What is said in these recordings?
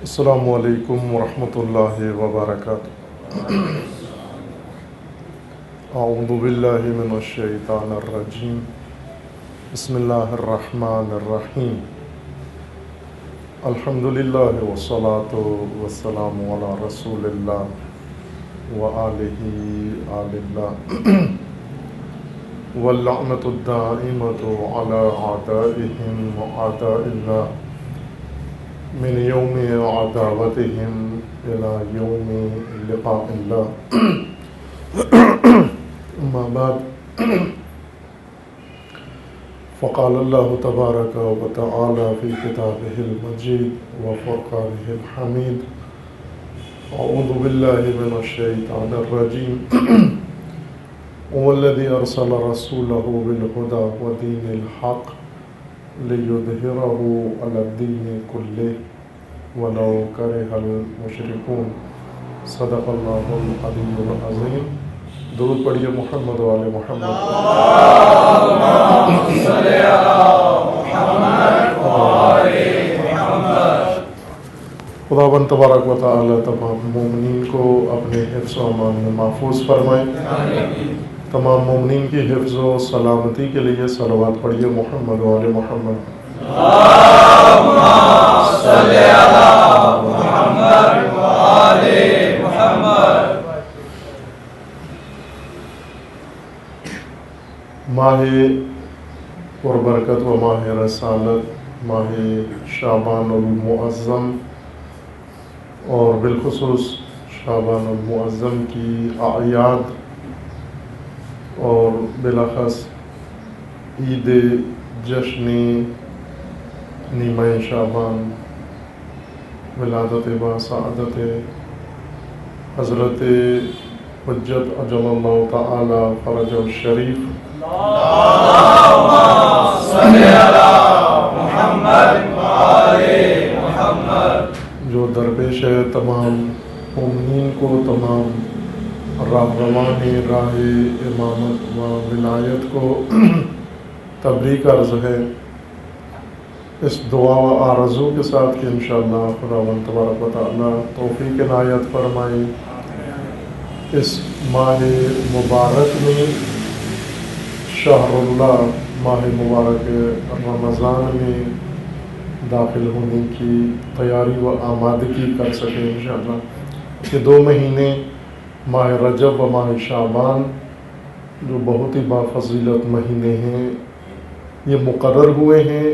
السلام علیکم ورحمۃ اللہ وبرکاتہ۔ اعوذ باللہ من الشیطان الرجیم، بسم اللہ الرحمن الرحیم۔ الحمد للہ والصلاة والسلام علی رسول اللہ وآلہ آل اللہ واللعنۃ الدائمۃ علی اعدائہم واعداء اللہ من یوم عداوتہم الی یوم لقاء اللہ۔ اما بعد، فقال اللہ تبارک و تعالی فی کتابہ المجید وفرقانہ الحمید، اعوذ باللہ من الشیطان الرجیم، هو الذی ارسل رسولہ بالہدی ودین الحق لیظہرہ علی الدین کلہ ولو کرہ المشرکون۔ صدق اللہ العلی العظیم۔ درود پڑھیے محمد و آل محمد۔ خداوند تبارک و تعالی تمام مومنین کو اپنے حفظ و امان میں محفوظ فرمائے۔ تمام مومنین کی حفظ و سلامتی کے لیے صلوات پڑھیے محمد و آل محمد۔ اللہم صلی علی محمد و آل محمد۔ ماہ پربرکت و ماہ رسالت، ماہ شعبان المعظم، اور بالخصوص شعبان المعظم کی اعیاد اور بالاخص عید جشن نیمہ شعبان، ولادت با سعادت حضرت حجت عجل اللہ تعالی فرجہ الشریف، اللہم صلی علی محمد و آل محمد، جو درپیش ہے تمام مومنین کو، تمام راہروان راہ امامت و ولایت کو تبریک عرض ہے، اس دعا و آرزو کے ساتھ کہ انشاءاللہ خداوند تبارک و تعالی توفیق عنایت فرمائے، اس ماہ مبارک میں، شہر اللہ، ماہ مبارک رمضان میں داخل ہونے کی تیاری و آمادگی کر سکیں انشاءاللہ۔ یہ 2 مہینے ماہ رجب و ماہ شعبان جو بہت ہی بافضیلت مہینے ہیں، یہ مقرر ہوئے ہیں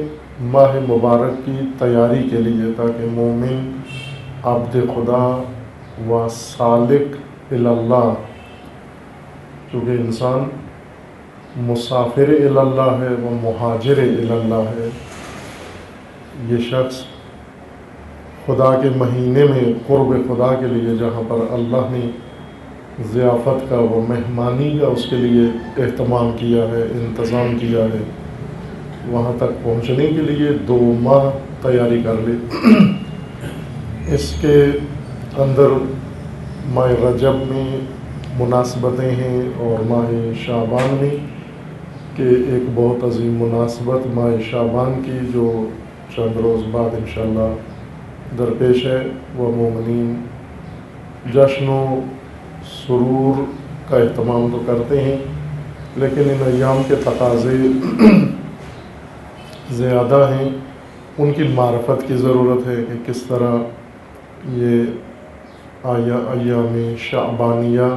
ماہ مبارک کی تیاری کے لیے، تاکہ مومن عبد خدا و سالک اللہ، چونکہ انسان مسافر اللہ ہے و مہاجر اللہ ہے، یہ شخص خدا کے مہینے میں قرب خدا کے لیے، جہاں پر اللہ نے ضیافت کا و مہمانی کا اس کے لیے اہتمام کیا ہے، انتظام کیا ہے، وہاں تک پہنچنے کے لیے 2 ماہ تیاری کر لے۔ اس کے اندر ماہ رجب میں مناسبتیں ہیں اور ماہ شعبان میں، کہ ایک بہت عظیم مناسبت ماہ شعبان کی جو چند روز بعد انشاءاللہ درپیش ہے، وہ مومنین جشن و سرور کا اہتمام تو کرتے ہیں، لیکن ان ایام کے تقاضے زیادہ ہیں، ان کی معرفت کی ضرورت ہے کہ کس طرح یہ ایام شعبانیہ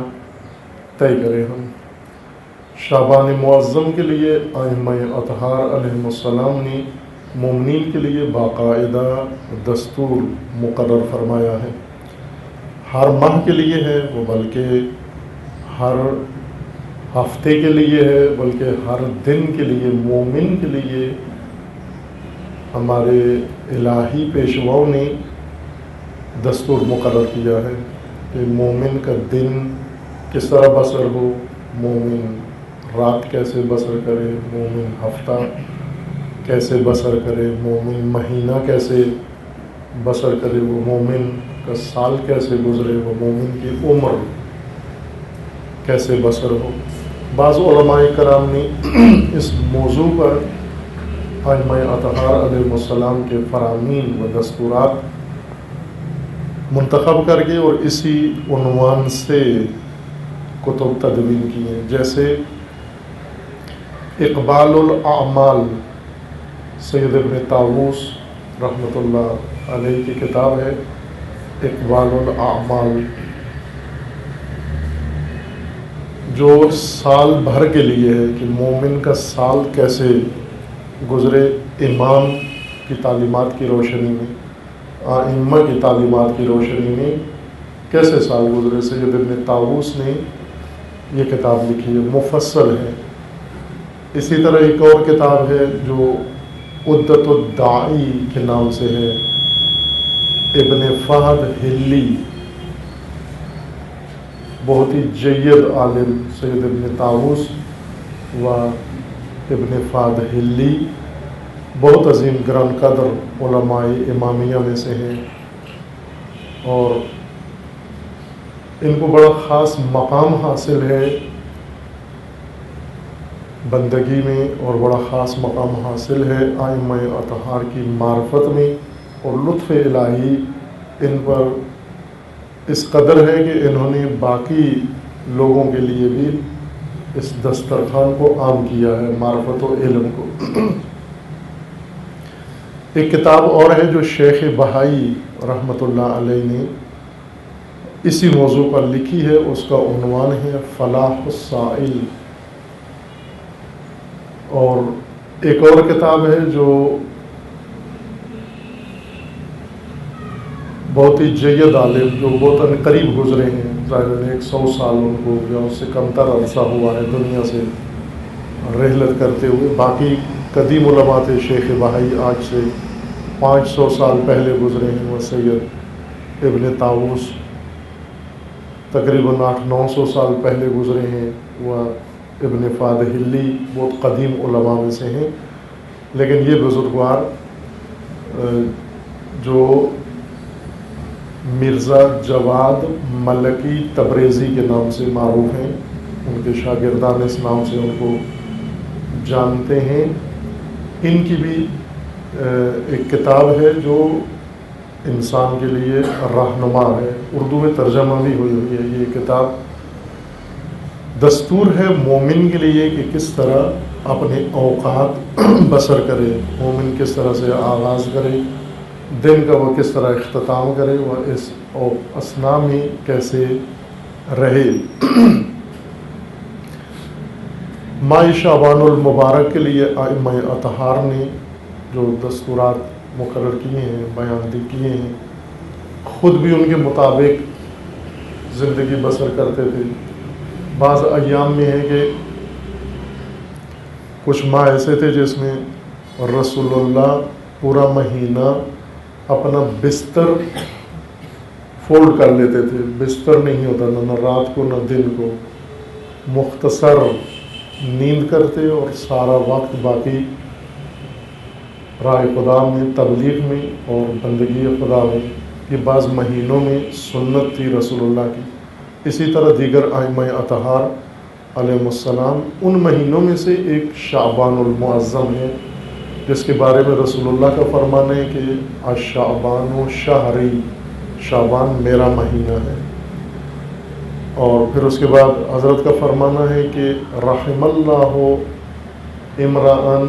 طے کریں ہم۔ شعبان معظم کے لیے ائمہ اطہار علیہم السلام نے مومنین کے لیے باقاعدہ دستور مقرر فرمایا ہے، ہر ماہ کے لیے ہے وہ، بلکہ ہر ہفتے کے لیے ہے، بلکہ ہر دن کے لیے، مومن کے لیے ہمارے الہی پیشواؤں نے دستور مقرر کیا ہے کہ مومن کا دن کس طرح بسر ہو، مومن رات کیسے بسر کرے، مومن ہفتہ کیسے بسر کرے، مومن مہینہ کیسے بسر کرے، وہ مومن کا سال کیسے گزرے، وہ مومن کی عمر کیسے بسر ہو۔ بعض علماء کرام نے اس موضوع پر ائمہ اطہار علیہ السلام کے فرامین و دستورات منتخب کر کے اور اسی عنوان سے کتب تدوین کی ہیں، جیسے اقبال الاعمال سید ابن طاووس رحمۃ اللہ علیہ کی کتاب ہے اقبال الاعمال، جو سال بھر کے لیے ہے کہ مومن کا سال کیسے گزرے امام کی تعلیمات کی روشنی میں، ائمہ کی تعلیمات کی روشنی میں کیسے سال گزرے۔ سید ابن طاووس نے یہ کتاب لکھی ہے، مفصل ہے۔ اسی طرح ایک اور کتاب ہے جو عدت الداعی کے نام سے ہے، ابن فہد ہلی، بہت ہی جید عالم سید ابن طاووس و ابن فہد ہلی بہت عظیم گران قدر علماء امامیہ میں سے ہیں، اور ان کو بڑا خاص مقام حاصل ہے بندگی میں، اور بڑا خاص مقام حاصل ہے ائمہ اطہار کی معرفت میں، اور لطف الہی ان پر اس قدر ہے کہ انہوں نے باقی لوگوں کے لیے بھی اس دسترخوان کو عام کیا ہے، معرفت و علم کو۔ ایک کتاب اور ہے جو شیخ بہائی رحمۃ اللہ علیہ نے اسی موضوع پر لکھی ہے، اس کا عنوان ہے فلاح السائل۔ اور ایک اور کتاب ہے جو بہت ہی جید عالم جو بہت قریب گزرے ہیں، ظاہراً 100 سال ان کو یا اس سے کم تر عرصہ ہوا ہے دنیا سے رحلت کرتے ہوئے، باقی قدیم علماء تھے، شیخ بہائی آج سے 500 سال پہلے گزرے ہیں، وہ سید ابن طاووس تقریباً 800-900 سال پہلے گزرے ہیں، وہ ابن فہد ہلی بہت قدیم علماء میں سے ہیں، لیکن یہ بزرگوار جو مرزا جواد ملکی تبریزی کے نام سے معروف ہیں، ان کے شاگردان اس نام سے ان کو جانتے ہیں، ان کی بھی ایک کتاب ہے جو انسان کے لیے رہنما ہے، اردو میں ترجمہ بھی ہوئی ہے۔ یہ کتاب دستور ہے مومن کے لیے کہ کس طرح اپنے اوقات بسر کرے، مومن کس طرح سے آغاز کرے دن کا، وہ کس طرح اختتام کرے، وہ اس اثناء میں کیسے رہے۔ ماہ شعبان المبارک کے لیے ائمہ اطہار نے جو دستورات مقرر کیے ہیں، بیان کیے ہیں، خود بھی ان کے مطابق زندگی بسر کرتے تھے۔ بعض ایام میں ہے کہ کچھ ماہ ایسے تھے جس میں رسول اللہ پورا مہینہ اپنا بستر فولڈ کر لیتے تھے، بستر نہیں ہوتا نہ رات کو نہ دن کو، مختصر نیند کرتے اور سارا وقت باقی راہ خدا میں، تبلیغ میں اور بندگی خدا میں۔ یہ بعض مہینوں میں سنت تھی رسول اللہ کی۔ اسی طرح دیگر ائمہ اطہار علیہ السلام ان مہینوں میں سے ایک شعبان المعظم ہے، جس کے بارے میں رسول اللہ کا فرمان ہے کہ الشعبان و شہری، شعبان میرا مہینہ ہے۔ اور پھر اس کے بعد حضرت کا فرمانا ہے کہ رحم اللہ امرأً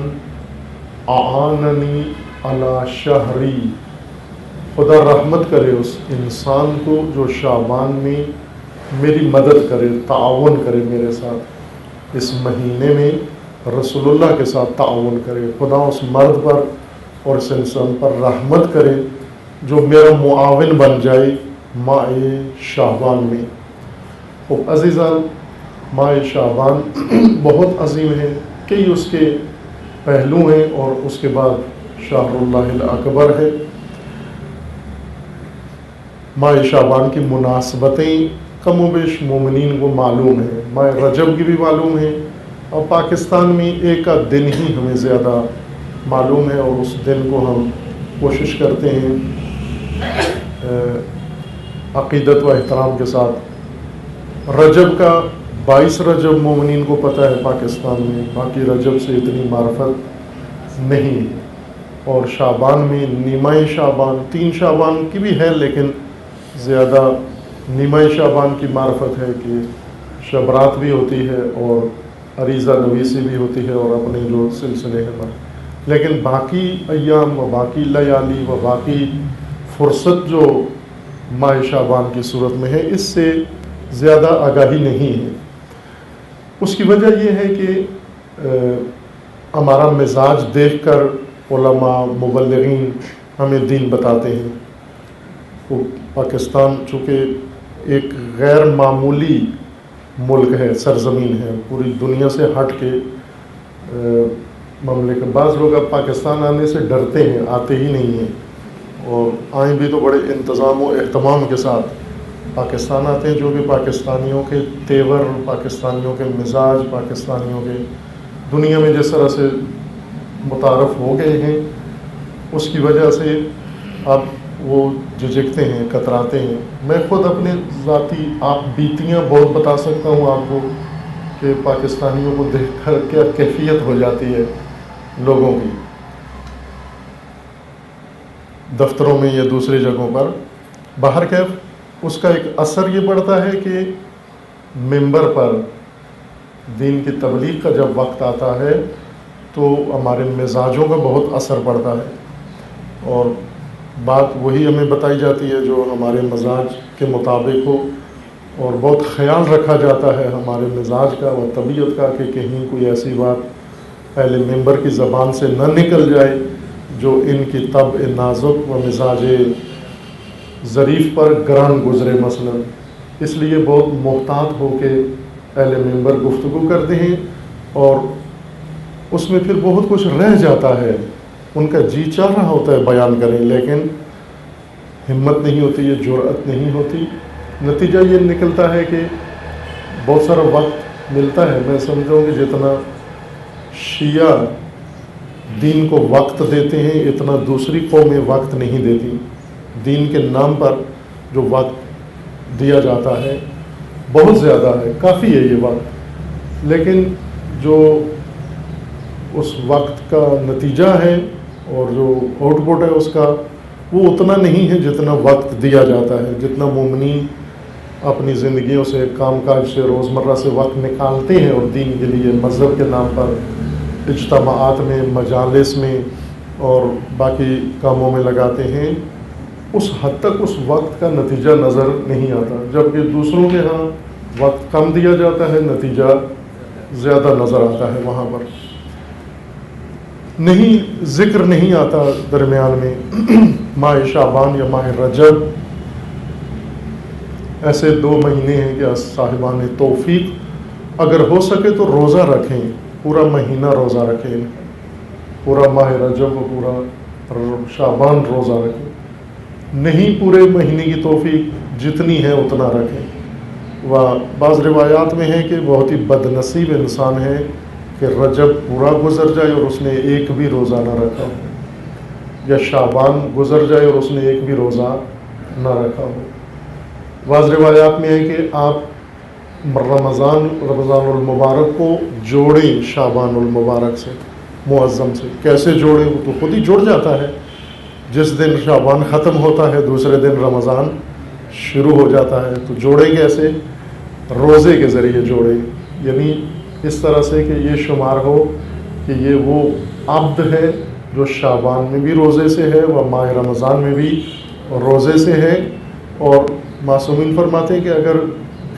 اعاننی علی شہری، خدا رحمت کرے اس انسان کو جو شعبان میں میری مدد کرے، تعاون کرے میرے ساتھ، اس مہینے میں رسول اللہ کے ساتھ تعاون کرے، خدا اس مرد پر اور اس انسان پر رحمت کرے جو میرا معاون بن جائے ماہ شعبان میں۔ خوب عزیزان، ماہ شعبان بہت عظیم ہے، کئی اس کے پہلو ہیں، اور اس کے بعد شہر اللہ الاکبر ہے۔ ماہ شعبان کی مناسبتیں کم و بیش مومنین کو معلوم ہیں، ماہ رجب کی بھی معلوم ہے، اور پاکستان میں ایک کا دن ہی ہمیں زیادہ معلوم ہے، اور اس دن کو ہم کوشش کرتے ہیں عقیدت و احترام کے ساتھ۔ رجب کا 22 رجب مومنین کو پتہ ہے پاکستان میں، باقی رجب سے اتنی معرفت نہیں، اور شعبان میں نیمہ شعبان، 3 شعبان کی بھی ہے، لیکن زیادہ نیمہ شعبان کی معرفت ہے کہ شب رات بھی ہوتی ہے اور عریضہ نویسی بھی ہوتی ہے اور اپنے جو سلسلے ہیں، لیکن باقی ایام و باقی لیالی و باقی فرصت جو ماہ شعبان کی صورت میں ہے، اس سے زیادہ آگاہی نہیں ہے۔ اس کی وجہ یہ ہے کہ ہمارا مزاج دیکھ کر علماء مبلغین ہمیں دین بتاتے ہیں۔ وہ پاکستان چونکہ ایک غیر معمولی ملک ہے، سرزمین ہے، پوری دنیا سے ہٹ کے مملکت۔ بعض لوگ اب پاکستان آنے سے ڈرتے ہیں، آتے ہی نہیں ہیں، اور آئیں بھی تو بڑے انتظام و اہتمام کے ساتھ پاکستان آتے ہیں، جو کہ پاکستانیوں کے تیور، پاکستانیوں کے مزاج، پاکستانیوں کے دنیا میں جس طرح سے متعارف ہو گئے ہیں، اس کی وجہ سے اب وہ جھجکتے ہیں، کتراتے ہیں۔ میں خود اپنے ذاتی آپ بیتیاں بہت بتا سکتا ہوں آپ کو کہ پاکستانیوں کو دیکھ کر کیا کیفیت ہو جاتی ہے لوگوں کی، دفتروں میں یا دوسری جگہوں پر۔ باہر کیف اس کا ایک اثر یہ پڑتا ہے کہ ممبر پر دین کی تبلیغ کا جب وقت آتا ہے تو ہمارے مزاجوں کا بہت اثر پڑتا ہے، اور بات وہی ہمیں بتائی جاتی ہے جو ہمارے مزاج کے مطابق ہو، اور بہت خیال رکھا جاتا ہے ہمارے مزاج کا اور طبیعت کا کہ کہیں کوئی ایسی بات اہل ممبر کی زبان سے نہ نکل جائے جو ان کی طبع نازک و مزاج ظریف پر گران گزرے مثلا۔ اس لیے بہت محتاط ہو کے اہل ممبر گفتگو کرتے ہیں، اور اس میں پھر بہت کچھ رہ جاتا ہے، ان کا جی چاہ رہا ہوتا ہے بیان کریں، لیکن ہمت نہیں ہوتی ہے، جرأت نہیں ہوتی۔ نتیجہ یہ نکلتا ہے کہ بہت سارا وقت ملتا ہے۔ میں سمجھتا ہوں کہ جتنا شیعہ دین کو وقت دیتے ہیں اتنا دوسری قومیں وقت نہیں دیتی۔ دین کے نام پر جو وقت دیا جاتا ہے بہت زیادہ ہے، کافی ہے یہ وقت، لیکن جو اس وقت کا نتیجہ ہے اور جو آؤٹ پٹ ہے اس کا، وہ اتنا نہیں ہے جتنا وقت دیا جاتا ہے۔ جتنا مومنین اپنی زندگیوں سے، کام کاج سے، روزمرہ سے وقت نکالتے ہیں اور دین کے لیے مذہب کے نام پر اجتماعات میں، مجالس میں اور باقی کاموں میں لگاتے ہیں، اس حد تک اس وقت کا نتیجہ نظر نہیں آتا، جبکہ دوسروں کے ہاں وقت کم دیا جاتا ہے، نتیجہ زیادہ نظر آتا ہے۔ وہاں پر نہیں، ذکر نہیں آتا درمیان میں ماہ شعبان یا ماہ رجب۔ ایسے 2 مہینے ہیں کہ صاحبان توفیق اگر ہو سکے تو روزہ رکھیں، پورا مہینہ روزہ رکھیں، پورا ماہ رجب و پورا شعبان روزہ رکھیں۔ نہیں پورے مہینے کی توفیق، جتنی ہے اتنا رکھیں۔ و بعض روایات میں ہے کہ بہت ہی بد نصیب انسان ہے کہ رجب پورا گزر جائے اور اس نے ایک بھی روزہ نہ رکھا ہو، یا شعبان گزر جائے اور اس نے ایک بھی روزہ نہ رکھا ہو۔ بعض روایات میں ہے کہ آپ رمضان المبارک کو جوڑیں شعبان المبارک سے، معظم سے۔ کیسے جوڑیں؟ وہ تو خود ہی جڑ جاتا ہے، جس دن شعبان ختم ہوتا ہے دوسرے دن رمضان شروع ہو جاتا ہے، تو جوڑیں کیسے؟ روزے کے ذریعے جوڑیں، یعنی اس طرح سے کہ یہ شمار ہو کہ یہ وہ عبد ہے جو شعبان میں بھی روزے سے ہے و ماہ رمضان میں بھی روزے سے ہے۔ اور معصومین فرماتے ہیں کہ اگر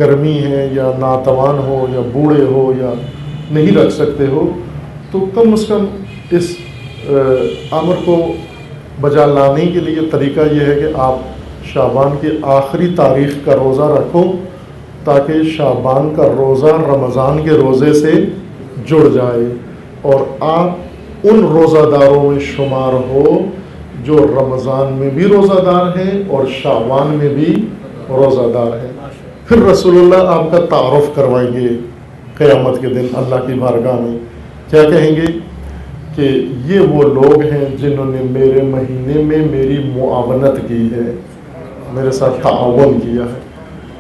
گرمی ہے یا ناتوان ہو یا بوڑھے ہو یا نہیں رکھ سکتے ہو تو کم از کم اس امر کو بجا لانے کے لیے طریقہ یہ ہے کہ آپ شعبان کی آخری تاریخ کا روزہ رکھو، تاکہ شعبان کا روزہ رمضان کے روزے سے جڑ جائے اور آپ ان روزہ داروں میں شمار ہو جو رمضان میں بھی روزہ دار ہیں اور شعبان میں بھی روزہ دار ہیں۔ پھر رسول اللہ آپ کا تعارف کروائیں گے قیامت کے دن اللہ کی بارگاہ میں، کیا کہیں گے کہ یہ وہ لوگ ہیں جنہوں نے میرے مہینے میں میری معاونت کی ہے، میرے ساتھ تعاون کیا ہے۔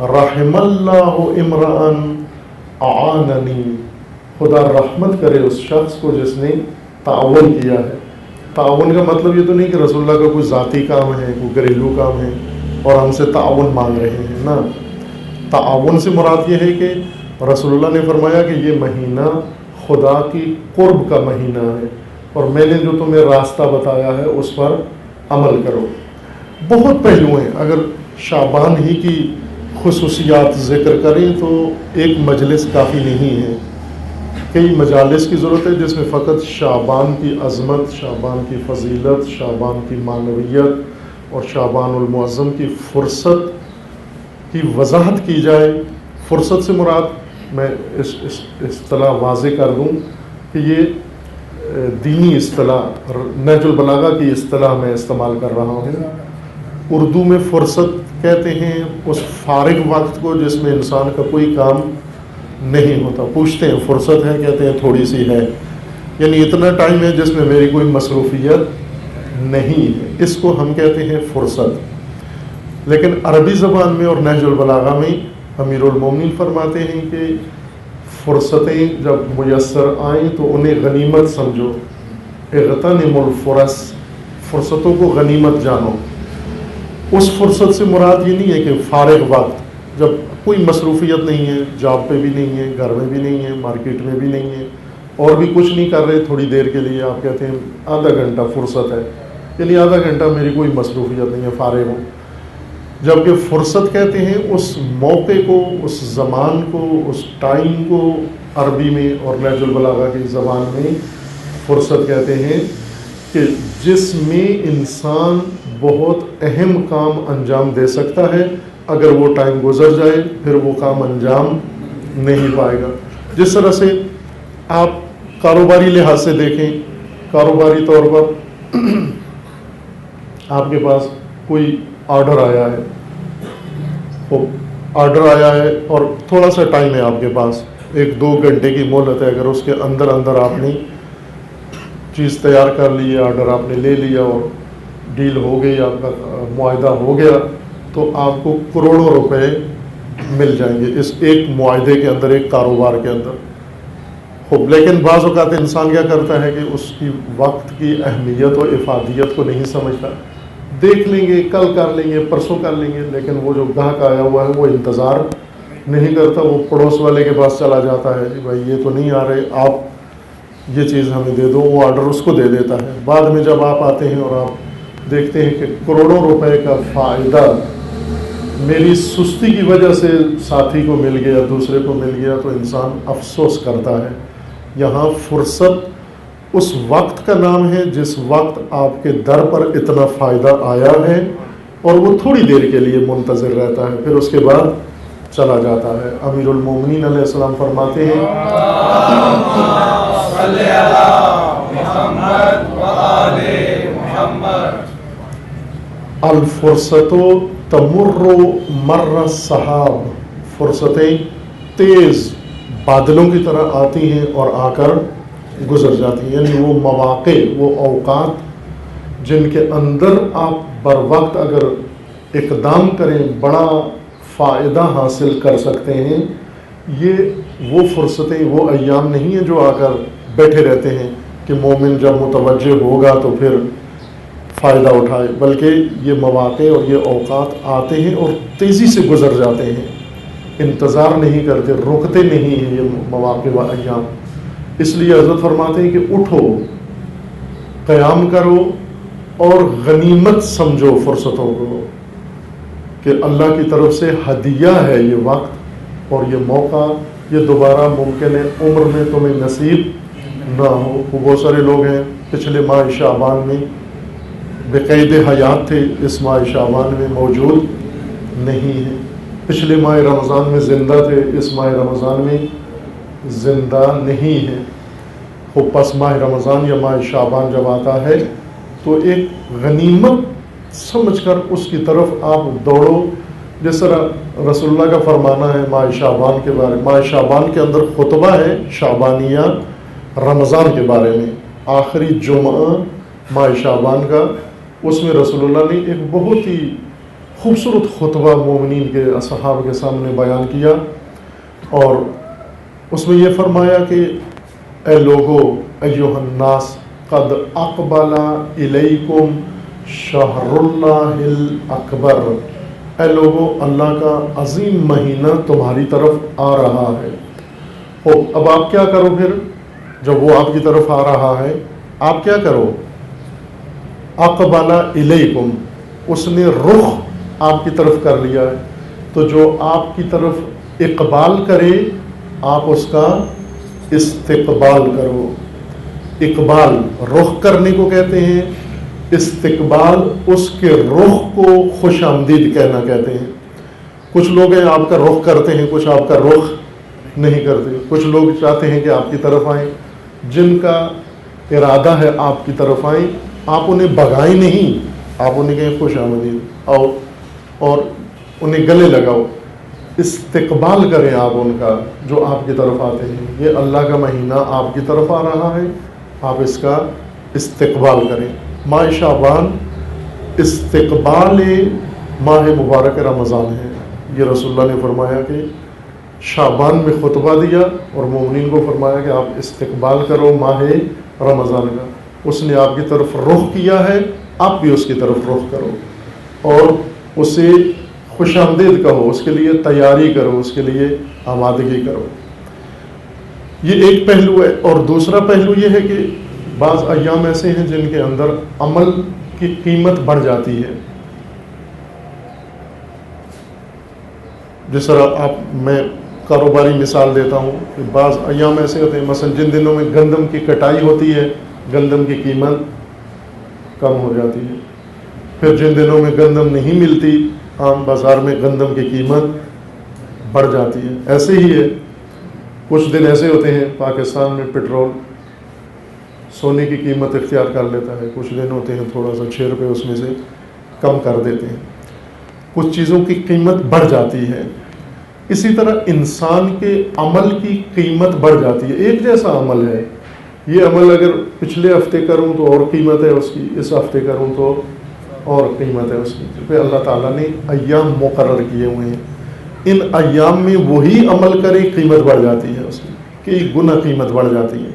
رحم اللہ امرأن اعاننی، خدا رحمت کرے اس شخص کو جس نے تعاون کیا ہے۔ تعاون کا مطلب یہ تو نہیں کہ رسول اللہ کا کوئی ذاتی کام ہے، کوئی گھریلو کام ہے اور ہم سے تعاون مانگ رہے ہیں نا. تعاون سے مراد یہ ہے کہ رسول اللہ نے فرمایا کہ یہ مہینہ خدا کی قرب کا مہینہ ہے اور میں نے جو تمہیں راستہ بتایا ہے اس پر عمل کرو. بہت پہلو ہیں. اگر شعبان ہی کی خصوصیات ذکر کریں تو ایک مجلس کافی نہیں ہے. کئی مجالس کی ضرورت ہے جس میں فقط شعبان کی عظمت، شعبان کی فضیلت، شعبان کی معنویت اور شعبان المعظم کی فرصت کی وضاحت کی جائے. فرصت سے مراد میں اس اصطلاح واضح کر دوں کہ یہ دینی اصطلاح نہج البلاغہ کی اصطلاح میں استعمال کر رہا ہوں. اردو میں فرصت کہتے ہیں اس فارغ وقت کو جس میں انسان کا کوئی کام نہیں ہوتا. پوچھتے ہیں فرصت ہے، کہتے ہیں تھوڑی سی ہے، یعنی اتنا ٹائم ہے جس میں میری کوئی مصروفیت نہیں ہے. اس کو ہم کہتے ہیں فرصت. لیکن عربی زبان میں اور نہج البلاغہ میں امیر المومنین فرماتے ہیں کہ فرصتیں جب میسر آئیں تو انہیں غنیمت سمجھو. اغتنم الفرص، فرصتوں کو غنیمت جانو. اس فرصت سے مراد یہ نہیں ہے کہ فارغ وقت جب کوئی مصروفیت نہیں ہے، جاب پہ بھی نہیں ہے، گھر میں بھی نہیں ہے، مارکیٹ میں بھی نہیں ہے، اور بھی کچھ نہیں کر رہے، تھوڑی دیر کے لیے آپ کہتے ہیں آدھا گھنٹہ فرصت ہے، یعنی آدھا گھنٹہ میری کوئی مصروفیت نہیں ہے، فارغ ہوں. جبکہ فرصت کہتے ہیں اس موقع کو، اس زمان کو، اس ٹائم کو. عربی میں اور نہج البلاغہ کی زبان میں فرصت کہتے ہیں کہ جس میں انسان بہت اہم کام انجام دے سکتا ہے، اگر وہ ٹائم گزر جائے پھر وہ کام انجام نہیں پائے گا. جس طرح سے آپ کاروباری لحاظ سے دیکھیں، کاروباری طور پر آپ کے پاس کوئی آرڈر آیا ہے، آرڈر آیا ہے اور تھوڑا سا ٹائم ہے آپ کے پاس، 1-2 گھنٹے کی مہلت ہے. اگر اس کے اندر آپ نے چیز تیار کر لی ہے، آرڈر آپ نے لے لیا اور ڈیل ہو گئی، آپ کا معاہدہ ہو گیا، تو آپ کو کروڑوں روپے مل جائیں گے اس ایک معاہدے کے اندر، ایک کاروبار کے اندر. خوب، لیکن بعض اوقات انسان کیا کرتا ہے کہ اس کی وقت کی اہمیت اور افادیت کو نہیں سمجھتا. دیکھ لیں گے، کل کر لیں گے، پرسوں کر لیں گے، لیکن وہ جو گاہک آیا ہوا ہے وہ انتظار نہیں کرتا. وہ پڑوس والے کے پاس چلا جاتا ہے کہ بھائی یہ تو نہیں آ رہے، آپ یہ چیز ہمیں دے دو. وہ آرڈر اس کو دے دیتا ہے. بعد میں جب آپ آتے ہیں اور آپ دیکھتے ہیں کہ کروڑوں روپے کا فائدہ میری سستی کی وجہ سے ساتھی کو مل گیا، دوسرے کو مل گیا، تو انسان افسوس کرتا ہے. یہاں فرصت اس وقت کا نام ہے جس وقت آپ کے در پر اتنا فائدہ آیا ہے اور وہ تھوڑی دیر کے لیے منتظر رہتا ہے، پھر اس کے بعد چلا جاتا ہے. امیر المومنین علیہ السلام فرماتے ہیں صلی علی محمد و آل محمد، الفرصت تمر مر السحاب، فرصتیں تیز بادلوں کی طرح آتی ہیں اور آ کر گزر جاتی ہیں. یعنی وہ مواقع، وہ اوقات جن کے اندر آپ بر وقت اگر اقدام کریں بڑا فائدہ حاصل کر سکتے ہیں. یہ وہ فرصتیں، وہ ایام نہیں ہیں جو آ کر بیٹھے رہتے ہیں کہ مومن جب متوجہ ہوگا تو پھر فائدہ اٹھائے، بلکہ یہ مواقع اور یہ اوقات آتے ہیں اور تیزی سے گزر جاتے ہیں. انتظار نہیں کرتے، رکتے نہیں ہیں یہ مواقع و ایام. اس لیے حضرت فرماتے ہیں کہ اٹھو، قیام کرو اور غنیمت سمجھو فرصتوں کو، کہ اللہ کی طرف سے ہدیہ ہے یہ وقت اور یہ موقع. یہ دوبارہ ممکن ہے عمر میں تمہیں نصیب نہ ہو. بہت سارے لوگ ہیں پچھلے ماہ شعبان میں بقید حیات تھے، اس ماہ شعبان میں موجود نہیں ہیں. پچھلے ماہ رمضان میں زندہ تھے، اس ماہ رمضان میں زندہ نہیں ہیں. وہ پس ماہ رمضان یا ماہ شعبان جب آتا ہے تو ایک غنیمت سمجھ کر اس کی طرف آپ دوڑو. جس طرح رسول اللہ کا فرمانا ہے ماہ شعبان کے بارے میں، ماہ شعبان کے اندر خطبہ ہے شعبانیہ رمضان کے بارے میں، آخری جمعہ ماہ شعبان کا. اس میں رسول اللہ نے ایک بہت ہی خوبصورت خطبہ مومنین کے اصحاب کے سامنے بیان کیا اور اس میں یہ فرمایا کہ اے لوگو، ایھا الناس قد اقبل الیکم شہر اللہ الاکبر اے لوگوں اللہ کا عظیم مہینہ تمہاری طرف آ رہا ہے. اب آپ کیا کرو پھر جب وہ آپ کی طرف آ رہا ہے؟ آپ کیا کرو؟ اقبل الیکم، اس نے رخ آپ کی طرف کر لیا ہے، تو جو آپ کی طرف اقبال کرے آپ اس کا استقبال کرو. اقبال رخ کرنے کو کہتے ہیں، استقبال اس کے رخ کو خوش آمدید کہنا کہتے ہیں. کچھ لوگ ہیں آپ کا رخ کرتے ہیں، کچھ آپ کا رخ نہیں کرتے. کچھ لوگ چاہتے ہیں کہ آپ کی طرف آئیں، جن کا ارادہ ہے آپ کی طرف آئیں، آپ انہیں بھگائیں نہیں، آپ انہیں کہیں خوش آمدید آؤ اور انہیں گلے لگاؤ. استقبال کریں آپ ان کا جو آپ کی طرف آتے ہیں. یہ اللہ کا مہینہ آپ کی طرف آ رہا ہے، آپ اس کا استقبال کریں. ماہ شعبان استقبال ماہ مبارک رمضان ہے. یہ رسول اللہ نے فرمایا کہ شعبان میں خطبہ دیا اور مومنین کو فرمایا کہ آپ استقبال کرو ماہ رمضان کا. اس نے آپ کی طرف رخ کیا ہے، آپ بھی اس کی طرف رخ کرو اور اسے خوش آمدید کہو، اس کے لیے تیاری کرو، اس کے لیے آمادگی کرو. یہ ایک پہلو ہے. اور دوسرا پہلو یہ ہے کہ بعض ایام ایسے ہیں جن کے اندر عمل کی قیمت بڑھ جاتی ہے. جس طرح میں کاروباری مثال دیتا ہوں کہ بعض ایام ایسے ہوتے ہیں، مثلا جن دنوں میں گندم کی کٹائی ہوتی ہے گندم کی قیمت کم ہو جاتی ہے. پھر جن دنوں میں گندم نہیں ملتی عام بازار میں گندم کی قیمت بڑھ جاتی ہے. ایسے ہی ہے، کچھ دن ایسے ہوتے ہیں پاکستان میں پٹرول سونے کی قیمت اختیار کر لیتا ہے، کچھ دن ہوتے ہیں تھوڑا سا 6 روپے اس میں سے کم کر دیتے ہیں. کچھ چیزوں کی قیمت بڑھ جاتی ہے. اسی طرح انسان کے عمل کی قیمت بڑھ جاتی ہے. ایک جیسا عمل ہے، یہ عمل اگر پچھلے ہفتے کروں تو اور قیمت ہے اس کی، اس ہفتے کروں تو اور قیمت ہے اس کی. کیونکہ اللہ تعالیٰ نے ایام مقرر کیے ہوئے ہیں، ان ایام میں وہی عمل کرے قیمت بڑھ جاتی ہے اس کی، کئی گنا قیمت بڑھ جاتی ہے.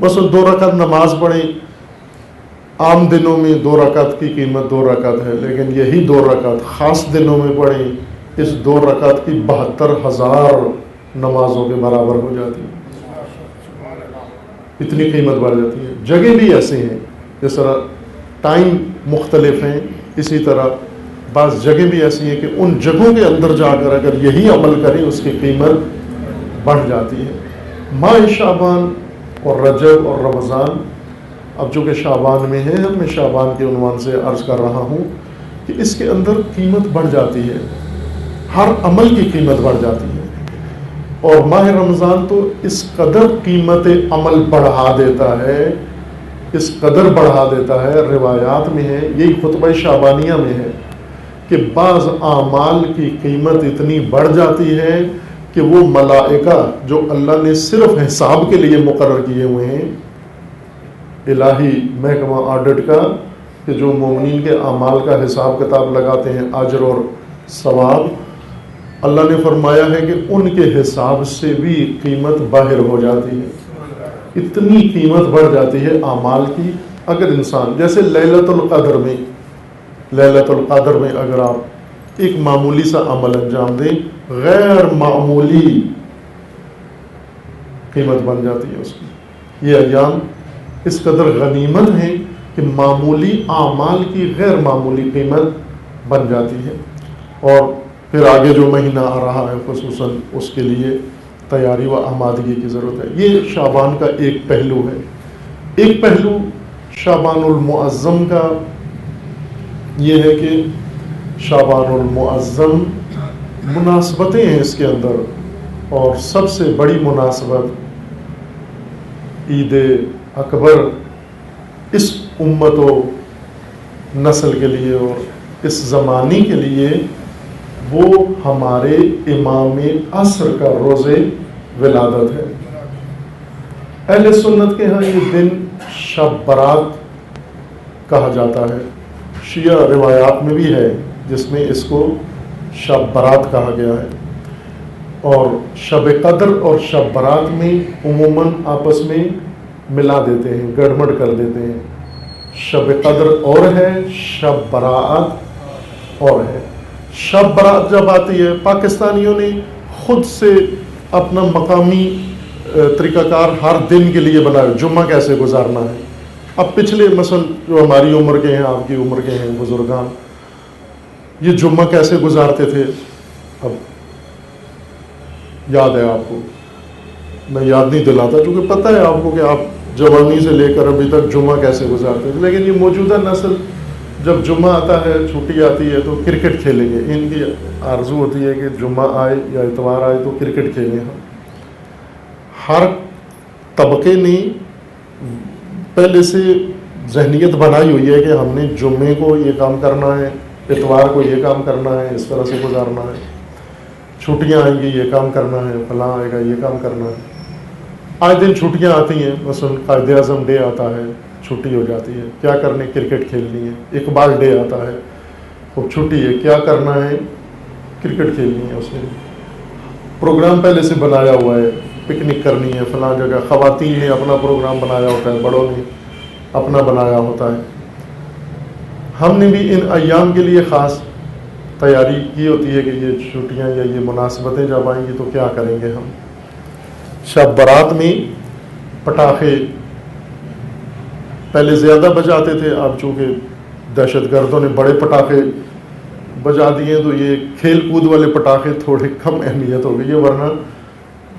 بس 2 رکعت نماز پڑھیں، عام دنوں میں 2 رکعت کی قیمت 2 رکعت ہے، لیکن یہی 2 رکعت خاص دنوں میں پڑھیں، اس 2 رکعت کی 72,000 نمازوں کے برابر ہو جاتی ہے. اتنی قیمت بڑھ جاتی ہے. جگہ بھی ایسے ہیں، جس طرح ٹائم مختلف ہیں، اسی طرح بعض جگہ بھی ایسی ہیں کہ ان جگہوں کے اندر جا کر اگر یہی عمل کریں اس کی قیمت بڑھ جاتی ہے. ماہ شعبان اور رجب اور رمضان، اب جو کہ شعبان میں ہے، میں شعبان کے عنوان سے عرض کر رہا ہوں کہ اس کے اندر قیمت بڑھ جاتی ہے، ہر عمل کی قیمت بڑھ جاتی ہے. اور ماہ رمضان تو اس قدر قیمت عمل بڑھا دیتا ہے، اس قدر بڑھا دیتا ہے، روایات میں ہے، یہی خطبہ شعبانیہ میں ہے کہ بعض اعمال کی قیمت اتنی بڑھ جاتی ہے کہ وہ ملائکہ جو اللہ نے صرف حساب کے لیے مقرر کیے ہوئے ہیں، الہی محکمہ آڈٹ کا، کہ جو مومنین کے اعمال کا حساب کتاب لگاتے ہیں اجر اور ثواب، اللہ نے فرمایا ہے کہ ان کے حساب سے بھی قیمت باہر ہو جاتی ہے. اتنی قیمت بڑھ جاتی ہے اعمال کی. اگر انسان جیسے لیلۃ القدر میں اگر آپ ایک معمولی سا عمل انجام دیں، غیر معمولی قیمت بن جاتی ہے اس کی. یہ ایام اس قدر غنیمت ہیں کہ معمولی اعمال کی غیر معمولی قیمت بن جاتی ہے. اور پھر آگے جو مہینہ آ رہا ہے خصوصاً اس کے لیے تیاری و آمادگی کی ضرورت ہے. یہ شعبان کا ایک پہلو ہے. ایک پہلو شعبان المعظم کا یہ ہے کہ شعبان المعظم مناسبتیں ہیں اس کے اندر، اور سب سے بڑی مناسبت عید اکبر اس امت و نسل کے لیے اور اس زمانے کے لیے وہ ہمارے امام عصر کا روز ولادت ہے. اہل سنت کے ہاں یہ دن شب برات کہا جاتا ہے. شیعہ روایات میں بھی ہے جس میں اس کو شب برات کہا گیا ہے. اور شب قدر اور شب برات میں عموماً آپس میں ملا دیتے ہیں، گڑبڑ کر دیتے ہیں. شب قدر اور ہے، شب برات اور ہے. شب برات جب آتی ہے، پاکستانیوں نے خود سے اپنا مقامی طریقہ کار ہر دن کے لیے بنایا، جمعہ کیسے گزارنا ہے۔ اب پچھلے مثلا جو ہماری عمر کے ہیں، آپ کی عمر کے ہیں بزرگان، یہ جمعہ کیسے گزارتے تھے، اب یاد ہے آپ کو؟ میں یاد نہیں دلاتا چونکہ پتہ ہے آپ کو کہ آپ جوانی سے لے کر ابھی تک جمعہ کیسے گزارتے تھے، لیکن یہ موجودہ نسل جب جمعہ آتا ہے، چھٹی آتی ہے تو کرکٹ کھیلیں گے، ان کی آرزو ہوتی ہے کہ جمعہ آئے یا اتوار آئے تو کرکٹ کھیلیں ہم۔ ہر طبقے نے پہلے سے ذہنیت بنائی ہوئی ہے کہ ہم نے جمعے کو یہ کام کرنا ہے، اتوار کو یہ کام کرنا ہے، اس طرح سے گزارنا ہے، چھٹیاں آئیں گی یہ کام کرنا ہے، فلاں آئے گا یہ کام کرنا ہے۔ آج دن چھٹیاں آتی ہیں، مثلا قائد اعظم ڈے آتا ہے، چھٹی ہو جاتی ہے، کیا کرنے، کرکٹ کھیلنی ہے۔ اقبال ڈے آتا ہے، خوب چھٹی ہے، کیا کرنا ہے، کرکٹ کھیلنی ہے۔ اس نے پروگرام پہلے سے بنایا ہوا ہے، پکنک کرنی ہے فلاں جگہ، خواتین نے اپنا پروگرام بنایا ہوتا ہے، بڑوں نے اپنا بنایا ہوتا ہے۔ ہم نے بھی ان ایام کے لیے خاص تیاری کی ہوتی ہے کہ یہ چھٹیاں یا یہ مناسبتیں جب آئیں گی تو کیا کریں گے ہم۔ شب برات میں پٹاخے پہلے زیادہ بجاتے تھے، اب چونکہ دہشت گردوں نے بڑے پٹاخے بجا دیے تو یہ کھیل کود والے پٹاخے تھوڑے کم اہمیت ہو گئی ہے، ورنہ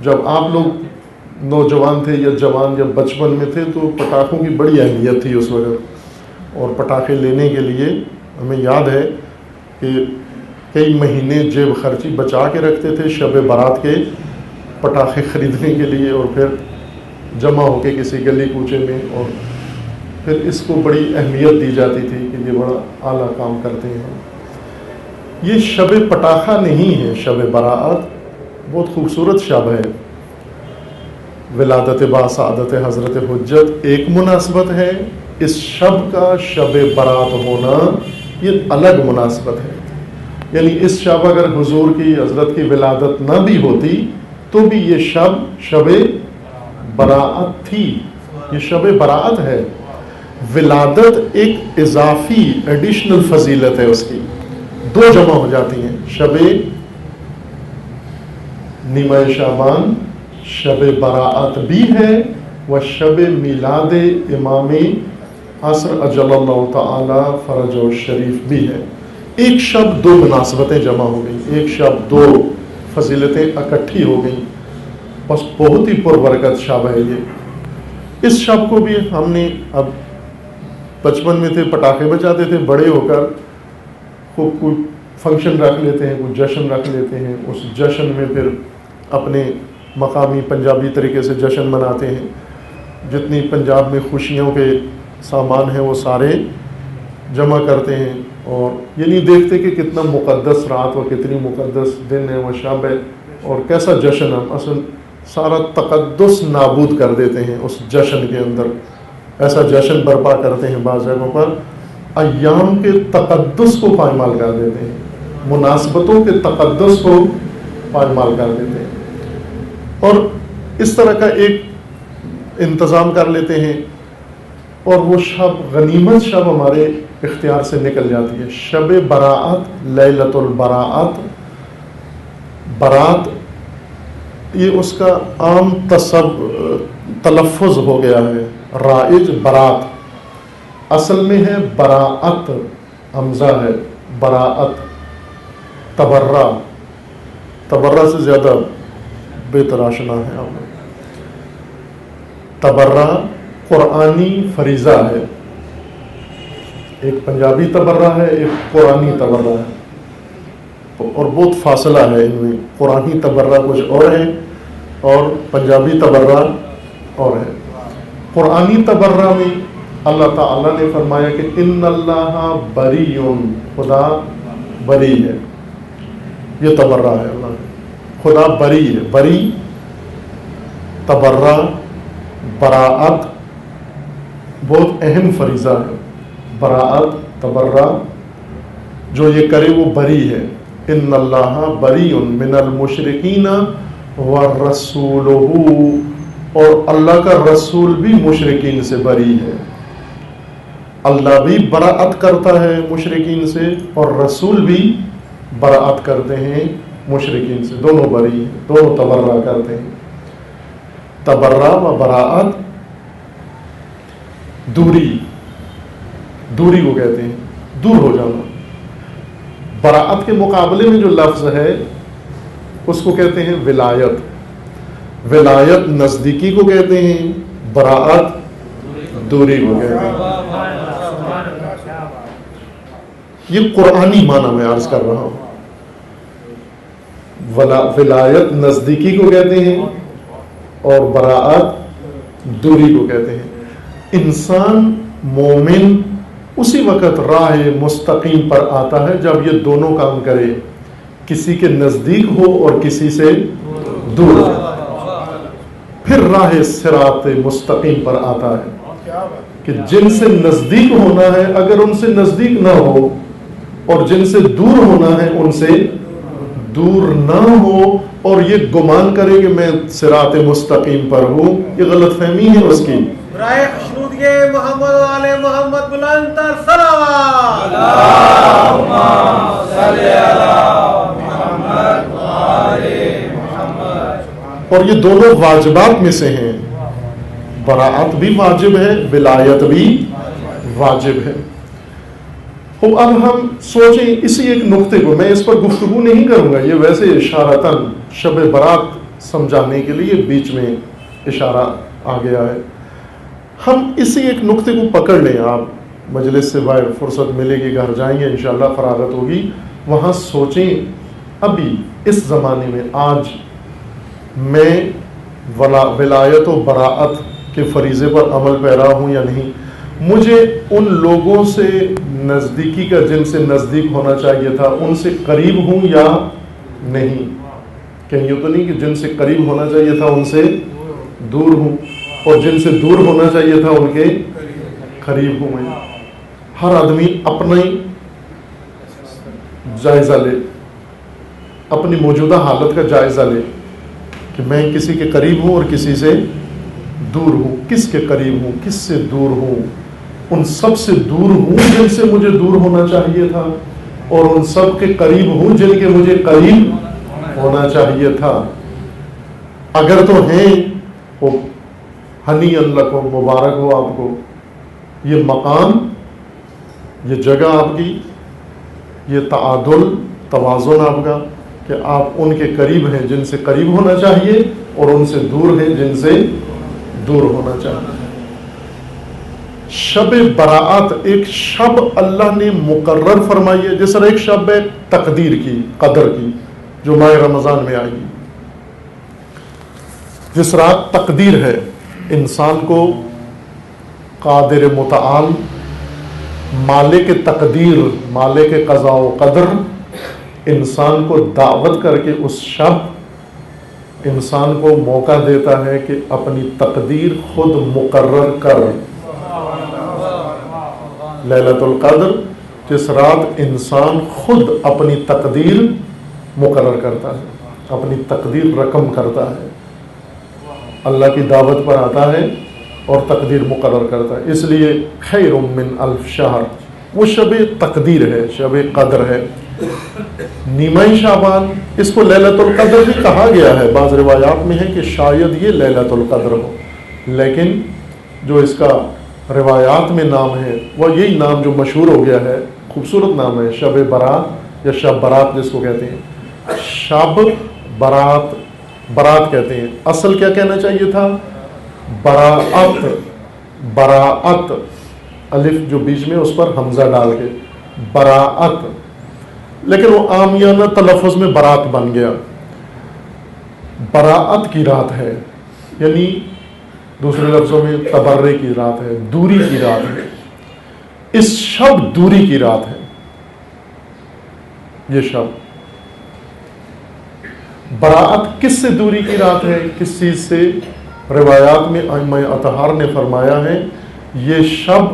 جب آپ لوگ نوجوان تھے یا جوان یا بچپن میں تھے تو پٹاخوں کی بڑی اہمیت تھی اس وقت، اور پٹاخے لینے کے لیے ہمیں یاد ہے کہ کئی مہینے جیب خرچی بچا کے رکھتے تھے شب برات کے پٹاخے خریدنے کے لیے، اور پھر جمع ہو کے کسی گلی کوچے میں، اور پھر اس کو بڑی اہمیت دی جاتی تھی کہ یہ بڑا اعلیٰ کام کرتے ہیں۔ یہ شب پٹاخہ نہیں ہے، شب براعت بہت خوبصورت شب ہے۔ ولادت با سعادت حضرت حجت ایک مناسبت ہے، اس شب کا شب برات ہونا یہ الگ مناسبت ہے۔ یعنی اس شب اگر حضور کی حضرت کی ولادت نہ بھی ہوتی تو بھی یہ شب براعت تھی، یہ شب براعت ہے۔ ولادت ایک اضافی ایڈیشنل فضیلت ہے، اس کی دو جمع ہو جاتی ہیں، شب نیمہ شعبان شب براعت بھی ہے، و شب میلاد امام عصر اجل اللہ تعالی فرج الشریف بھی ہے۔ ایک شب دو مناسبتیں جمع ہو گئیں، ایک شب دو فضیلتیں اکٹھی ہو گئیں، بس بہت ہی پربرکت شب ہے یہ۔ اس شب کو بھی ہم نے، اب بچپن میں تھے پٹاخے بجاتے تھے، بڑے ہو کر کوئی فنکشن رکھ لیتے ہیں، کوئی جشن رکھ لیتے ہیں، اس جشن میں پھر اپنے مقامی پنجابی طریقے سے جشن مناتے ہیں، جتنی پنجاب میں خوشیوں کے سامان ہیں وہ سارے جمع کرتے ہیں، اور یہ نہیں دیکھتے کہ کتنا مقدس رات و کتنی مقدس دن ہے، وہ شب ہے، اور کیسا جشن ہے، اصل سارا تقدس نابود کر دیتے ہیں اس جشن کے اندر۔ ایسا جشن برپا کرتے ہیں بعض جگہوں پر، ایام کے تقدس کو پائمال کر دیتے ہیں، مناسبتوں کے تقدس کو پائمال کر دیتے ہیں، اور اس طرح کا ایک انتظام کر لیتے ہیں، اور وہ شب غنیمت شب ہمارے اختیار سے نکل جاتی ہے۔ شب براعت، لیلۃ البراعت، برات یہ اس کا عام تلفظ ہو گیا ہے، رائج برات، اصل میں ہے براعت، حمزہ ہے براعت، تبرہ سے زیادہ بہتر آشنا ہے آپ میں۔ تبرہ قرآنی فریضہ ہے، ایک پنجابی تبرہ ہے، ایک قرآنی تبرہ ہے، اور بہت فاصلہ ہے ان میں۔ قرآنی تبرہ کچھ اور ہے اور پنجابی تبرہ اور ہے۔ قرآنی تبرہ میں اللہ تعالیٰ نے فرمایا کہ ان اللہ بری، خدا بری ہے، یہ تبرہ ہے، اللہ خدا بری ہے، بری تبرہ براعت بہت اہم فریضہ ہے، براعت تبرہ جو یہ کرے وہ بری ہے۔ ان اللہ بری من المشرکین ورسولہ، اور اللہ کا رسول بھی مشرکین سے بری ہے۔ اللہ بھی براعت کرتا ہے مشرکین سے، اور رسول بھی برات کرتے ہیں مشرکین سے، دونوں بری ہیں، دونوں تبرہ کرتے ہیں. تبرہ و براعت دوری کو کہتے ہیں، دور ہو جانا. براعت کے مقابلے میں جو لفظ ہے اس کو کہتے ہیں ولایت. ولایت نزدیکی کو کہتے ہیں، براعت دوری کو کہتے ہیں. یہ قرآنی معنی میں عرض کر رہا ہوں. ولایت نزدیکی کو کہتے ہیں اور براعت دوری کو کہتے ہیں. انسان مومن اسی وقت راہ مستقیم پر آتا ہے جب یہ دونوں کام کرے، کسی کے نزدیک ہو اور کسی سے دور ہو، پھر راہ صراط مستقیم پر آتا ہے کہ جن سے نزدیک ہونا ہے اگر ان سے نزدیک نہ ہو، اور جن سے دور ہونا ہے ان سے دور نہ ہو، اور یہ گمان کرے کہ میں صراط مستقیم پر ہوں، یہ غلط فہمی ہے اس کی. برائے خشنودگی محمد و آل محمد بلند تر صلوات. اللہم صلی علی محمد و آل محمد. اور یہ دونوں واجبات میں سے ہیں. براعت بھی واجب ہے، ولایت بھی واجب ہے. اب ہم سوچیں اسی ایک نقطے کو، میں اس پر گفتگو نہیں کروں گا، یہ ویسے اشارتاً شب برات سمجھانے کے لیے بیچ میں اشارہ آ گیا ہے. ہم اسی ایک نقطے کو پکڑ لیں. آپ مجلس سے باہر فرصت ملے گی، گھر جائیں گے انشاءاللہ، فراغت ہوگی، وہاں سوچیں ابھی اس زمانے میں آج میں ولایت و براعت کے فریضے پر عمل پیرا ہوں یا نہیں. مجھے ان لوگوں سے نزدیکی کا جن سے نزدیک ہونا چاہیے تھا ان سے قریب ہوں یا نہیں. کہیں یوں تو نہیں کہ جن سے قریب ہونا چاہیے تھا ان سے دور ہوں، اور جن سے دور ہونا چاہیے تھا ان کے قریب ہوں. میں ہر آدمی اپنا ہی جائزہ لے، اپنی موجودہ حالت کا جائزہ لے کہ میں کسی کے قریب ہوں اور کسی سے دور ہوں. کس کے قریب ہوں، کس سے دور ہوں؟ ان سب سے دور ہوں جن سے مجھے دور ہونا چاہیے تھا، اور ان سب کے قریب ہوں جن کے مجھے قریب ہونا چاہیے تھا. اگر تو ہیں وہ ہنی اللہ کو، مبارک ہو آپ کو، یہ مقام، یہ جگہ آپ کی، یہ تعادل توازن آپ کا کہ آپ ان کے قریب ہیں جن سے قریب ہونا چاہیے اور ان سے دور ہیں جن سے دور ہونا چاہیے. شب براعت ایک شب اللہ نے مقرر فرمائی ہے، جس طرح ایک شب ہے تقدیر کی، قدر کی، جو ماہ رمضان میں آئی. جس رات تقدیر ہے، انسان کو قادر متعال، مالک تقدیر، مالک قضاء و قدر انسان کو دعوت کر کے اس شب انسان کو موقع دیتا ہے کہ اپنی تقدیر خود مقرر کر. لیلۃ القدر، جس رات انسان خود اپنی تقدیر مقرر کرتا ہے، اپنی تقدیر رقم کرتا ہے، اللہ کی دعوت پر آتا ہے اور تقدیر مقرر کرتا ہے. اس لیے خیر من الف شہر، وہ شب تقدیر ہے، شب قدر ہے. نیمہ شعبان، اس کو لیلۃ القدر بھی کہا گیا ہے. بعض روایات میں ہے کہ شاید یہ لیلۃ القدر ہو، لیکن جو اس کا روایات میں نام ہے وہ یہی نام جو مشہور ہو گیا ہے، خوبصورت نام ہے، شب برات یا شب برات جس کو کہتے ہیں. شب برات، برات کہتے ہیں. اصل کیا کہنا چاہیے تھا؟ براعت. براعت، الف جو بیچ میں اس پر حمزہ ڈال کے براعت، لیکن وہ عامیانہ تلفظ میں برات بن گیا. براعت کی رات ہے، یعنی دوسرے لفظوں میں تبرے کی رات ہے، دوری کی رات ہے. اس شب دوری کی رات ہے. یہ شب براعت کس سے دوری کی رات ہے؟ کس چیز سے؟ روایات میں ائمہ اطہار نے فرمایا ہے یہ شب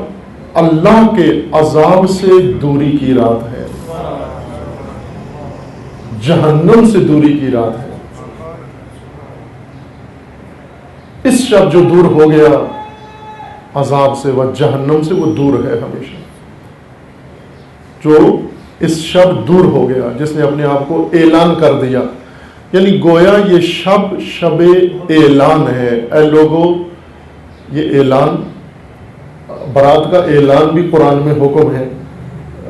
اللہ کے عذاب سے دوری کی رات ہے، جہنم سے دوری کی رات ہے. اس شب جو دور ہو گیا عذاب سے و جہنم سے، وہ دور ہے ہمیشہ. جو اس شب دور ہو گیا، جس نے اپنے آپ کو اعلان کر دیا، یعنی گویا یہ شب اعلان ہے۔ اے لوگو، یہ اعلان، برات کا اعلان بھی قرآن میں حکم ہے۔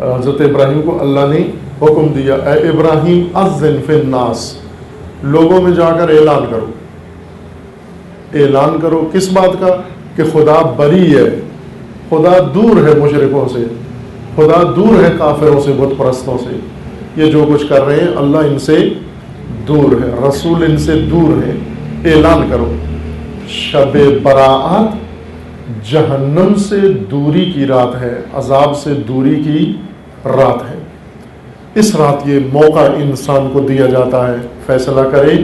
حضرت ابراہیم کو اللہ نے حکم دیا، اے ابراہیم اذن فی الناس، لوگوں میں جا کر اعلان کرو، اعلان کرو کس بات کا؟ کہ خدا بری ہے، خدا دور ہے مشرکوں سے، خدا دور ہے کافروں سے، بت پرستوں سے، یہ جو کچھ کر رہے ہیں اللہ ان سے دور ہے، رسول ان سے دور ہے، اعلان کرو۔ شب براءت جہنم سے دوری کی رات ہے، عذاب سے دوری کی رات ہے۔ اس رات یہ موقع انسان کو دیا جاتا ہے فیصلہ کرے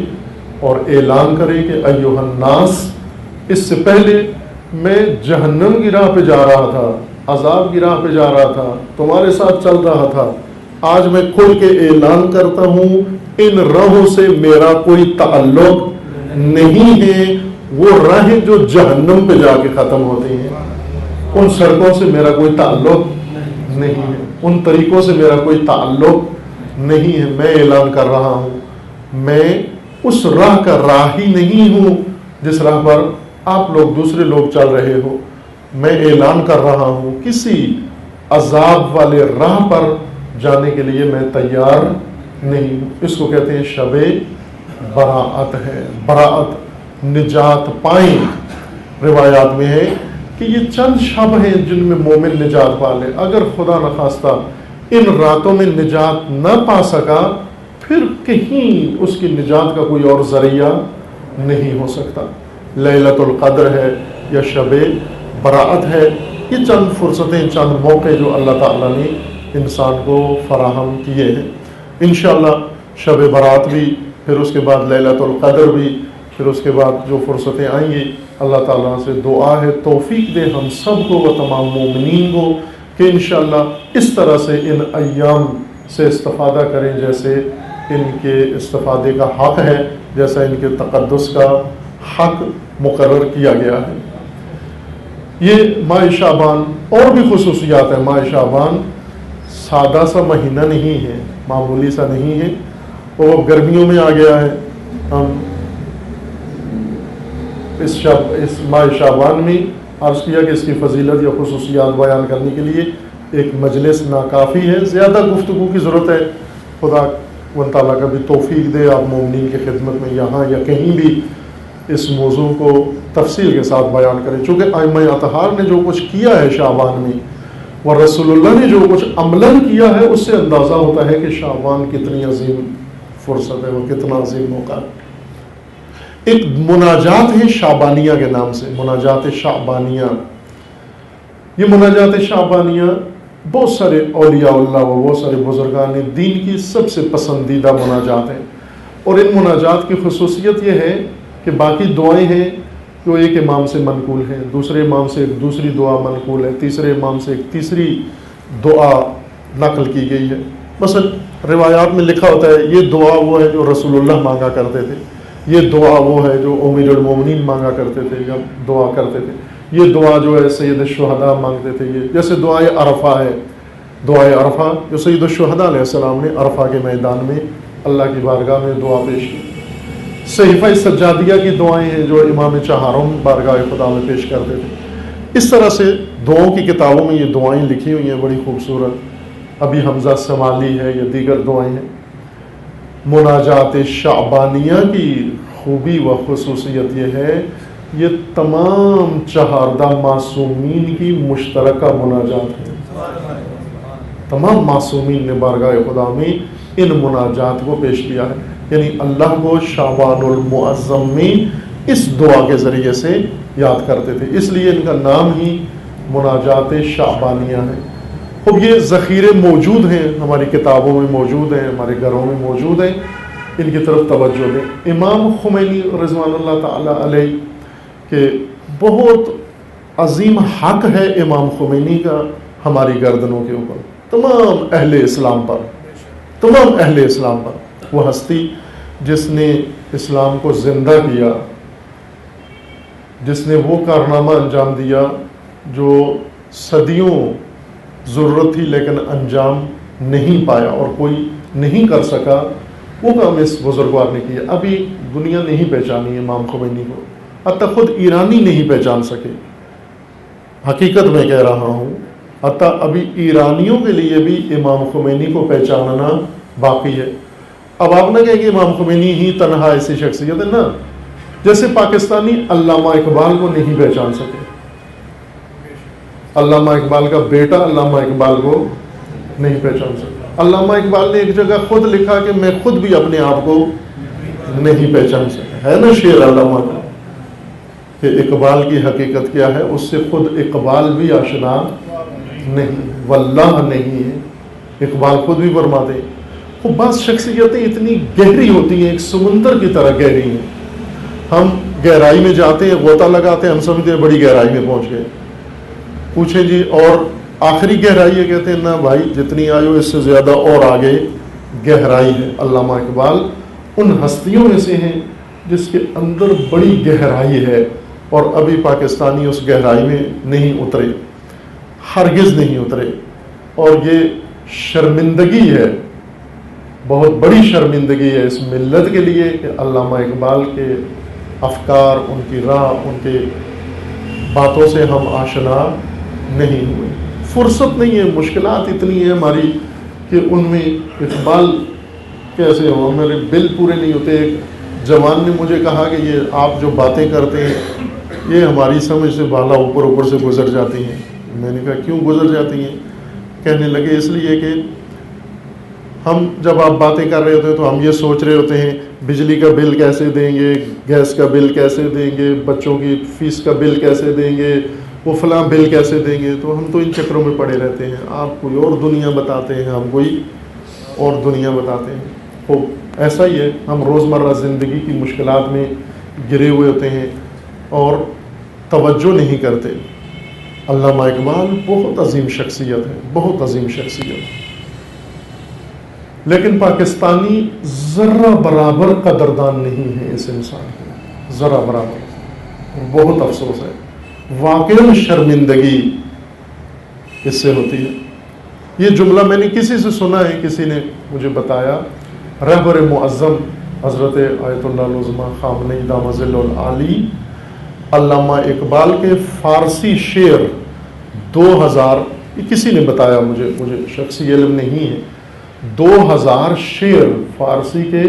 اور اعلان کرے کہ ایھا الناس، اس سے پہلے میں جہنم کی راہ پہ جا رہا تھا، عذاب کی راہ پہ جا رہا تھا، تمہارے ساتھ چل رہا تھا، آج میں کھل کے اعلان کرتا ہوں ان راہوں سے میرا کوئی تعلق نہیں ہے، وہ راہیں جو جہنم پہ جا کے ختم ہوتی ہیں، ان سڑکوں سے میرا کوئی تعلق نہیں ہے، ان طریقوں سے میرا کوئی تعلق نہیں ہے۔ میں اعلان کر رہا ہوں میں اس راہ کا راہی نہیں ہوں جس راہ پر آپ لوگ دوسرے لوگ چل رہے ہو، میں اعلان کر رہا ہوں کسی عذاب والے راہ پر جانے کے لیے میں تیار نہیں ہوں۔ اس کو کہتے ہیں شب براءت ہے، براءت، نجات پائیں۔ روایات میں ہے کہ یہ چند شب ہیں جن میں مومن نجات پا لے، اگر خدا نخواستہ ان راتوں میں نجات نہ پا سکا پھر کہیں اس کی نجات کا کوئی اور ذریعہ نہیں ہو سکتا۔ لیلۃ القدر ہے یا شب براءت ہے، یہ چند فرصتیں، چند موقع جو اللہ تعالیٰ نے انسان کو فراہم کیے ہیں۔ انشاءاللہ شب برات بھی، پھر اس کے بعد لیلۃ القدر بھی، پھر اس کے بعد جو فرصتیں آئیں گی، اللہ تعالیٰ سے دعا ہے توفیق دے ہم سب کو و تمام مومنین کو کہ انشاءاللہ اس طرح سے ان ایام سے استفادہ کریں جیسے ان کے استفادے کا حق ہے، جیسا ان کے تقدس کا حق مقرر کیا گیا ہے۔ یہ ماہ شعبان اور بھی خصوصیات ہیں۔ ماہ شعبان سادہ سا مہینہ نہیں ہے، معمولی سا نہیں ہے، وہ گرمیوں میں آ گیا ہے۔ ہم اس ماہ شعبان میں عرض کیا کہ اس کی فضیلت یا خصوصیات بیان کرنے کے لیے ایک مجلس ناکافی ہے، زیادہ گفتگو کی ضرورت ہے۔ خدا و تعالیٰ کا بھی توفیق دے آپ مومنین کی خدمت میں یہاں یا کہیں بھی اس موضوع کو تفصیل کے ساتھ بیان کریں، چونکہ ائمہ اطہار نے جو کچھ کیا ہے شعبان میں اور رسول اللہ نے جو کچھ عملاً کیا ہے، اس سے اندازہ ہوتا ہے کہ شعبان کتنی عظیم فرصت ہے اور کتنا عظیم موقع ہے۔ ایک مناجات ہے شعبانیہ کے نام سے، مناجات شعبانیہ۔ یہ مناجات شعبانیہ بہت سارے اولیاء اللہ و بہت سارے بزرگان دین کی سب سے پسندیدہ مناجات ہیں، اور ان مناجات کی خصوصیت یہ ہے کہ باقی دعائیں ہیں جو ایک امام سے منقول ہیں، دوسرے امام سے ایک دوسری دعا منقول ہے، تیسرے امام سے ایک تیسری دعا نقل کی گئی ہے۔ مثلا روایات میں لکھا ہوتا ہے یہ دعا وہ ہے جو رسول اللہ مانگا کرتے تھے، یہ دعا وہ ہے جو امیر المومنین مانگا کرتے تھے یا دعا کرتے تھے، یہ دعا جو ہے سید الشہداء مانگتے تھے۔ یہ جیسے دعائے عرفہ ہے، دعائے عرفہ جو سید الشہداء علیہ السلام نے عرفہ کے میدان میں اللہ کی بارگاہ میں دعا پیش کی۔ صحیفہ سجادیہ کی دعائیں ہیں جو امام چہارم بارگاہ خدا میں پیش کرتے تھے۔ اس طرح سے دعاؤں کی کتابوں میں یہ دعائیں لکھی ہوئی ہیں بڑی خوبصورت۔ ابھی حمزہ سمالی ہے یا دیگر دعائیں ہیں۔ مناجات شعبانیہ کی خوبی و خصوصیت یہ ہے یہ تمام چہاردہ معصومین کی مشترکہ مناجات ہیں۔ تمام معصومین نے بارگاہ خدا میں ان مناجات کو پیش کیا ہے، یعنی اللہ کو شعبان المعظم میں اس دعا کے ذریعے سے یاد کرتے تھے، اس لیے ان کا نام ہی مناجات شعبانیہ ہے۔ اب یہ ذخیرے موجود ہیں، ہماری کتابوں میں موجود ہیں، ہمارے گھروں میں موجود ہیں، ان کی طرف توجہ دیں۔ امام خمینی رضوان اللہ تعالی علیہ کہ بہت عظیم حق ہے امام خمینی کا ہماری گردنوں کے اوپر، تمام اہل اسلام پر، تمام اہل اسلام پر۔ وہ ہستی جس نے اسلام کو زندہ کیا، جس نے وہ کارنامہ انجام دیا جو صدیوں ضرورت تھی لیکن انجام نہیں پایا اور کوئی نہیں کر سکا، وہ کام اس بزرگوار نے کیا۔ ابھی دنیا نہیں پہچانی ہے امام خمینی کو، حتیٰ خود ایرانی نہیں پہچان سکے۔ حقیقت میں کہہ رہا ہوں، حتیٰ ابھی ایرانیوں کے لیے بھی امام خمینی کو پہچاننا باقی ہے۔ اب آپ نہ کہیں کہ امام خمینی ہی تنہا ایسی شخصیت ہے، نا، جیسے پاکستانی علامہ اقبال کو نہیں پہچان سکے، علامہ اقبال کا بیٹا علامہ اقبال کو نہیں پہچان سکتا۔ علامہ اقبال نے ایک جگہ خود لکھا کہ میں خود بھی اپنے آپ کو نہیں پہچان سکا، ہے نا شعر علامہ کا کہ اقبال کی حقیقت کیا ہے، اس سے خود اقبال بھی آشنا نہیں، واللہ نہیں ہے۔ اقبال خود بھی فرماتے ہیں۔ وہ بعض شخصیتیں اتنی گہری ہوتی ہیں، ایک سمندر کی طرح گہری ہیں، ہم گہرائی میں جاتے ہیں، غوطہ لگاتے ہیں، ہم سمجھتے ہیں بڑی گہرائی میں پہنچ گئے، پوچھیں جی اور آخری گہرائی ہے، کہتے ہیں نہ بھائی جتنی آئی ہو اس سے زیادہ اور آگے گہرائی ہے۔ علامہ اقبال ان ہستیوں میں سے ہیں جس کے اندر بڑی گہرائی ہے، اور ابھی پاکستانی اس گہرائی میں نہیں اترے، ہرگز نہیں اترے، اور یہ شرمندگی ہے، بہت بڑی شرمندگی ہے اس ملت کے لیے کہ علامہ اقبال کے افکار، ان کی راہ، ان کے باتوں سے ہم آشنا نہیں ہوئے۔ فرصت نہیں ہے، مشکلات اتنی ہیں ہماری کہ ان میں اقبال کیسے ہو، میرے بل پورے نہیں ہوتے۔ ایک جوان نے مجھے کہا کہ یہ آپ جو باتیں کرتے ہیں یہ ہماری سمجھ سے بالا اوپر سے گزر جاتی ہیں۔ میں نے کہا کیوں گزر جاتی ہیں؟ کہنے لگے اس لیے کہ ہم جب آپ باتیں کر رہے ہوتے ہیں تو ہم یہ سوچ رہے ہوتے ہیں بجلی کا بل کیسے دیں گے، گیس کا بل کیسے دیں گے، بچوں کی فیس کا بل کیسے دیں گے، وہ فلاں بل کیسے دیں گے، تو ہم تو ان چکروں میں پڑے رہتے ہیں۔ آپ کوئی اور دنیا بتاتے ہیں، ہم کوئی اور دنیا بتاتے ہیں۔ تو ایسا ہی ہے، ہم روزمرہ زندگی کی مشکلات میں گرے ہوئے ہوتے ہیں اور توجہ نہیں کرتے۔ علامہ اقبال بہت عظیم شخصیت ہے، بہت عظیم شخصیت، لیکن پاکستانی ذرہ برابر قدردان نہیں ہے اس انسان کی، ذرا برابر۔ بہت افسوس ہے، واقعی شرمندگی اس سے ہوتی ہے۔ یہ جملہ میں نے کسی سے سنا ہے، کسی نے مجھے بتایا، رہبر معظم حضرت آیت اللہ العظمیٰ خامنئی دامۃ ظلہ العالی علامہ اقبال کے فارسی شعر 2000، یہ کسی نے بتایا مجھے شخصی علم نہیں ہے، 2000 شعر فارسی کے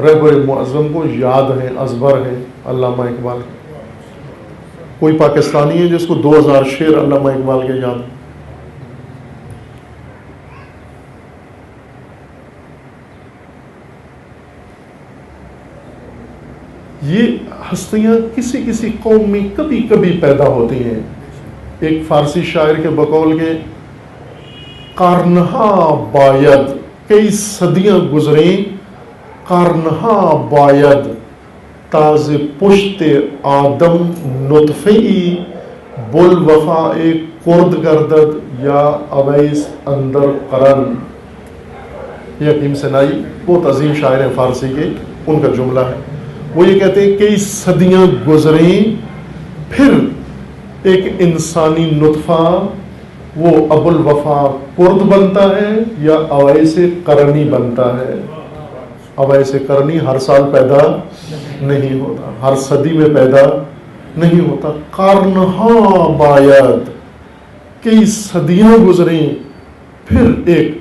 رہبر معظم کو یاد ہیں، ازبر ہیں علامہ اقبال کے۔ کوئی پاکستانی ہے جس کو 2000 شعر علامہ اقبال کے یاد ہیں؟ یہ ہستیاں کسی کسی قوم میں کبھی کبھی پیدا ہوتی ہیں۔ ایک فارسی شاعر کے بقول کے کارنہا باید کئی صدیاں گزریں، کارنہا باید تاز پشت آدم نطفی بل وفا کرد گردد یا اویس اندر قرن۔ یہ حکیم سنائی بہت عظیم شاعر ہیں فارسی کے، ان کا جملہ ہے۔ وہ یہ کہتے ہیں کئی صدیاں گزریں پھر ایک انسانی نطفہ وہ ابو الوفا کرد بنتا ہے یا اویس قرنی بنتا ہے۔ اویس قرنی ہر سال پیدا نہیں ہوتا، ہر صدی میں پیدا نہیں ہوتا۔ قرنہا باید کئی صدیاں گزریں پھر ایک